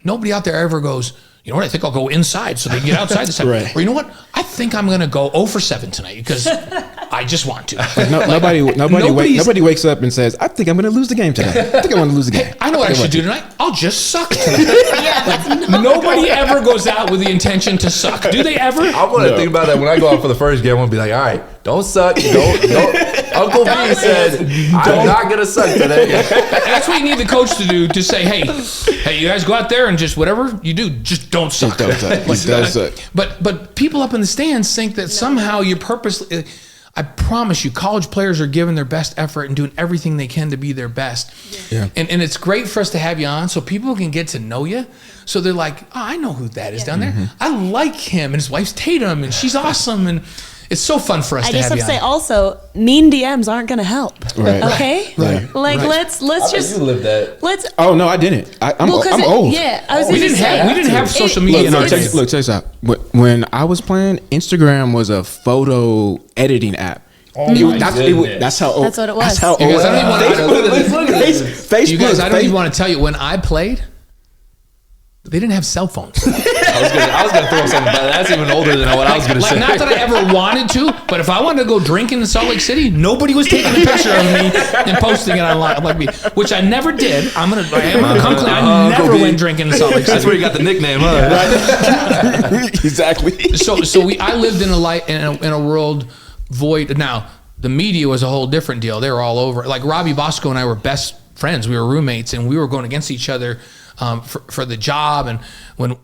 nobody out there ever goes, you know what, I think I'll go inside so they can get outside this time. Right. Or you know what, I think I'm going to go 0 for 7 tonight because I just want to. Nobody wakes up and says, I think I'm going to lose the game today. I think I'm going to lose the game. I know what I should do tonight. I'll just suck tonight. Nobody ever goes out with the intention to suck. Do they ever? I'm going to think about that when I go out for the first game. I'm going to be like, all right, don't suck. Don't. Uncle B said, I'm not going to suck today. That's what you need the coach to do, to say, hey, you guys go out there and just whatever you do, just don't suck. Don't suck. He does suck. But people up in the stands think that somehow you're purposely. I promise you, college players are giving their best effort and doing everything they can to be their best. Yeah. And it's great for us to have you on so people can get to know you. So they're like, oh, I know who that is down there. I like him, and his wife's Tatum, and she's awesome, and it's so fun for us I to just have have you to say on. also, mean DMs aren't going to help. Right. Okay? Right. Like, Right. let's just, You live that. let's, Oh, no, I didn't. I'm well, 'cause I'm it- old. Yeah, I was We gonna say. didn't have social media in our it's- days. Check this out. When I was playing, Instagram was a photo editing app. That's how old. That's what it was. That's how old. You guys, I don't even wanna- Facebook. You guys, I don't even want to tell you, when I played, they didn't have cell phones. I was gonna throw something, but that's even older than what I was gonna say. Not that I ever wanted to, but if I wanted to go drinking in Salt Lake City, nobody was taking a picture of me and posting it online, which I never did. I am gonna come clean. I never went drinking in Salt Lake City. That's where you got the nickname, huh? Exactly. I lived in a world void. Now the media was a whole different deal. They were all over. Like Robbie Bosco and I were best friends. We were roommates, and we were going against each other for the job. And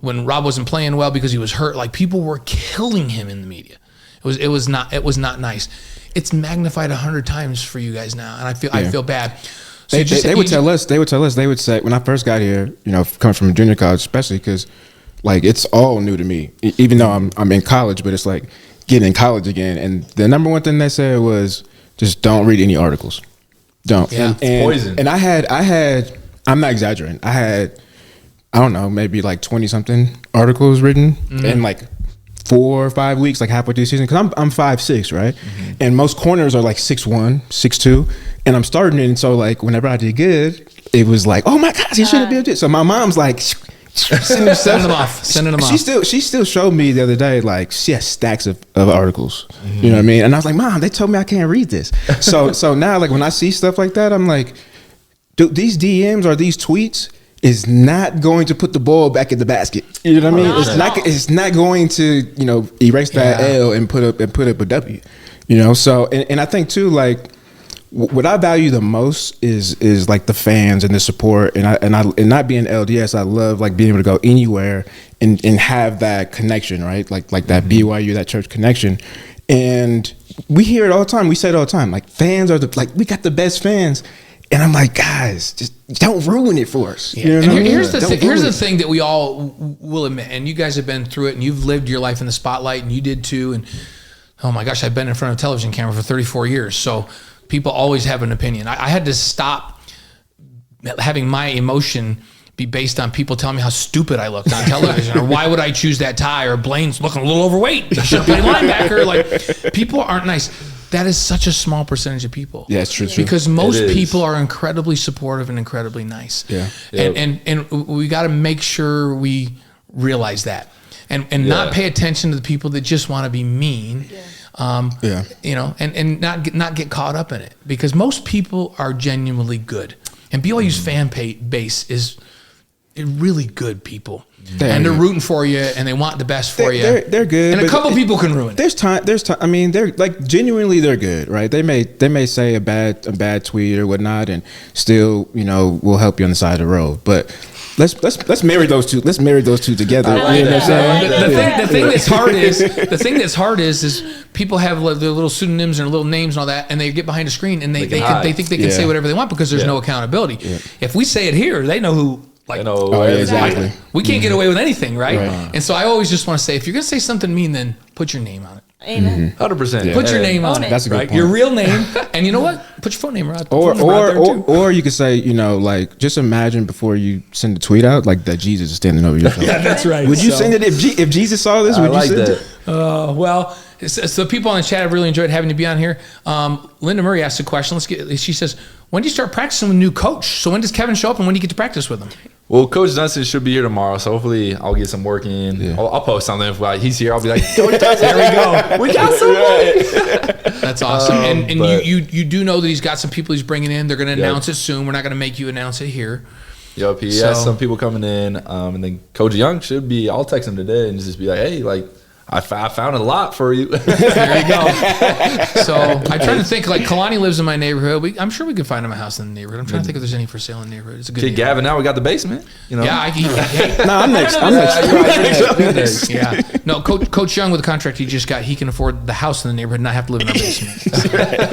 when Rob wasn't playing well because he was hurt, like people were killing him in the media. It was not nice. It's magnified 100 times for you guys now, and I feel bad. So They would tell us. They would say, when I first got here, coming from junior college, especially because like it's all new to me. Even though I'm in college, but it's like getting in college again. And the number one thing they said was just don't read any articles. Don't. Yeah. And Poison. And I had. I'm not exaggerating. I had, I don't know, maybe like 20 something articles written in like 4 or 5 weeks, like halfway through the season. Cause I'm 5'6", right? And most corners are like 6'1", 6'2", and I'm starting it. And so like whenever I did good, it was like, oh my gosh, he shouldn't be able to. So my mom's like, sending them off. She still showed me the other day, like she has stacks of articles. You know what I mean? And I was like, Mom, they told me I can't read this. So now like when I see stuff like that, I'm like, dude, these DMs or these tweets is not going to put the ball back in the basket. You know what I mean? It's not going to, erase that L and put up a W. So and I think too, like what I value the most is like the fans and the support, and not being LDS, I love like being able to go anywhere and have that connection, right? Like that BYU, that church connection. And we hear it all the time. We say it all the time. Like fans are we got the best fans. And I'm like, guys, just don't ruin it for us. Yeah. And here's the thing that we all will admit, and you guys have been through it, and you've lived your life in the spotlight, and you did too. And oh my gosh, I've been in front of a television camera for 34 years. So people always have an opinion. I had to stop having my emotion be based on people telling me how stupid I looked on television, or why would I choose that tie, or Blaine's looking a little overweight, he should play linebacker. Like, people aren't nice. That is such a small percentage of people. Yeah, it's true. Because most people are incredibly supportive and incredibly nice. Yeah. And we got to make sure we realize that, and not pay attention to the people that just want to be mean. And not get caught up in it, because most people are genuinely good, and BYU's fan base is really good people. They're rooting for you, and they want the best for you. They're good, and a couple people can ruin it. There's time. I mean, they're like genuinely they're good, right? They may say a bad tweet or whatnot, and still will help you on the side of the road. But let's marry those two. Let's marry those two together. The thing that's hard is people have their little pseudonyms and little names and all that, and they get behind a screen and they think they can say whatever they want because there's no accountability. Yeah. If we say it here, they know who. Exactly. We can't get away with anything, right? And so I always just want to say, if you're going to say something mean, then put your name on it. Amen. 100%. Put your name on Own it. it. That's a good right? point. Your real name, and you know what? Put your phone number out. Or phone number out there, too. or you could say, you know, like just imagine before you send a tweet out, like that Jesus is standing over your shoulder. Yeah, that's right. Would you So- send it if Jesus saw this? I Would like you send that. it? Well, so people on the chat have really enjoyed having you be on here. Linda Murray asked a question. She says, when do you start practicing with a new coach? So when does Kevin show up and when do you get to practice with him? Well, Coach Dunstan should be here tomorrow, so hopefully I'll get some work in. Yeah. I'll post something if he's here. I'll be like, Coach Dunstan, There we go. we got someone. That's awesome. And but- you do know that he's got some people he's bringing in. They're going to announce it soon. We're not going to make you announce it here. Yup, he So- has some people coming in, and then Coach Young should be. I'll text him today and just be like, hey, like I found a lot for you. There you go. So I'm trying to think, like Kalani lives in my neighborhood. I'm sure we could find him a house in the neighborhood. I'm trying to think if there's any for sale in the neighborhood. It's a good Kid neighborhood. Gavin, now we got the basement. You know. Yeah, hey, No, I'm next. You're next. yeah. No, Coach Young with the contract he just got, he can afford the house in the neighborhood and not have to live in our basement.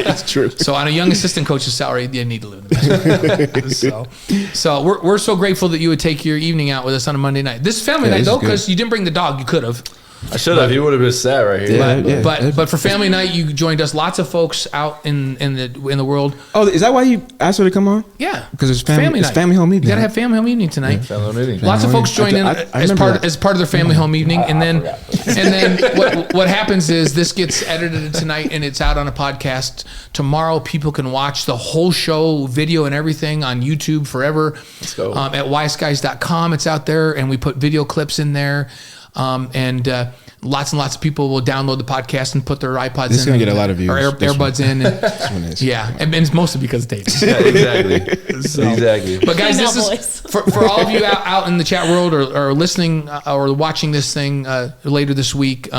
It's true. So on a young assistant coach's salary, you need to live in the basement. so we're so grateful that you would take your evening out with us on a Monday night. This family night this though, is good. because you didn't bring the dog, you could have. I should have. He would have been sat right here. Yeah. But for family night, you joined us. Lots of folks out in the world. Oh, is that why you asked her to come on? Yeah, Because it's family night. family home evening. You gotta have family home evening tonight. Family meeting. Lots of folks join in I as remember that. part of their family home evening, and then what happens is this gets edited tonight and it's out on a podcast tomorrow. People can watch the whole show, video and everything on YouTube forever. Let's go. At wiseguys.com, it's out there, and we put video clips in there, and lots and lots of people will download the podcast and put their iPods This is in. gonna get a lot of views, Or this AirBuds in. And, one is. yeah, and it's mostly because of David. Yeah, exactly. Exactly. But guys, Female this voice. is for all of you out in the chat world or listening or watching this thing later this week.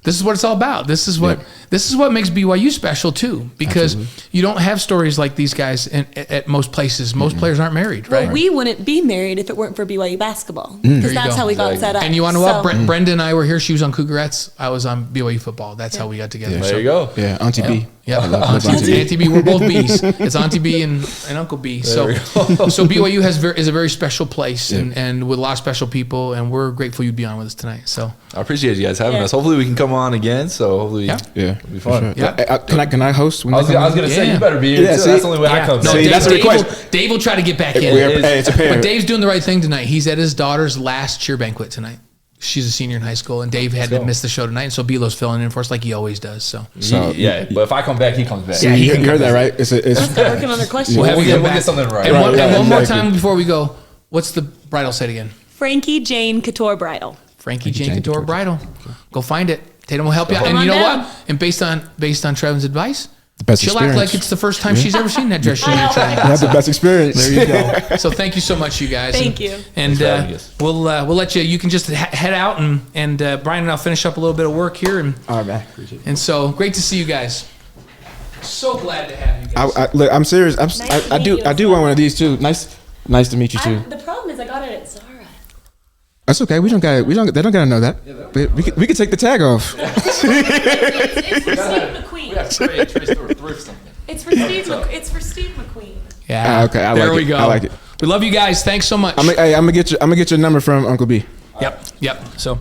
This is what it's all about. This is what makes BYU special too, because you don't have stories like these guys at most places. Most players aren't married, right? Well, we wouldn't be married if it weren't for BYU basketball There because you that's go. how we got Exactly. set up. And you want to know what? So- Brenda and I were here. She was on Cougarettes. I was on BYU football. That's how we got together. There you go. Yeah, Auntie B. Yeah, love Auntie B. We're both B's. It's Auntie B and Uncle B. So BYU is a very special place and with a lot of special people, and we're grateful you'd be on with us tonight. So I appreciate you guys having Yeah. us. Hopefully we can come on again. So hopefully Yeah. Yeah, it'll be fun. for sure. Yeah. Can I host? When I was they come gonna on? say Yeah. you better be here Yeah, too. see? That's the only way I come. No, See, Dave, that's a request. Dave will try to get back in. Hey, it's a pair. But Dave's doing the right thing tonight. He's at his daughter's last cheer banquet tonight. She's a senior in high school, and Dave had to miss the show tonight, and so Belo's filling in for us like he always does. So So, yeah, but if I come back, he comes back. Yeah, he you can heard come that, right? It's They're working on their question. we'll have We'll you get- come we'll back. get something right. And one, Right, and one more exactly. time before we go, what's the bridal set again? Frankie Jane Couture Bridal. Frankie Jane Couture Bridal. Go find it. Tatum will help you out. Come And you on know down. what? And based on Trevins Advice, the best she'll act experience. like it's the first time she's ever seen that dress. I know. That's the best experience. There you go. So thank you so much, you guys. Thank you. And Thanks for having us. we'll let you. You can just head out and Brian and I'll finish up a little bit of work here. All right, man. Appreciate it. And so great to see you guys. So glad to have you guys. Look, I'm serious. Nice to I meet do. you I as do well. want one of these too. Nice to meet you too. The problem is I got it at Zara. That's okay. We don't got. They don't gotta know that. But we could take the tag off. It's for Steve McQueen. It's for Steve McQueen. Yeah. Okay, I there like we it. go. I like it. We love you guys. Thanks so much. I'm gonna get your number from Uncle B. Yep. So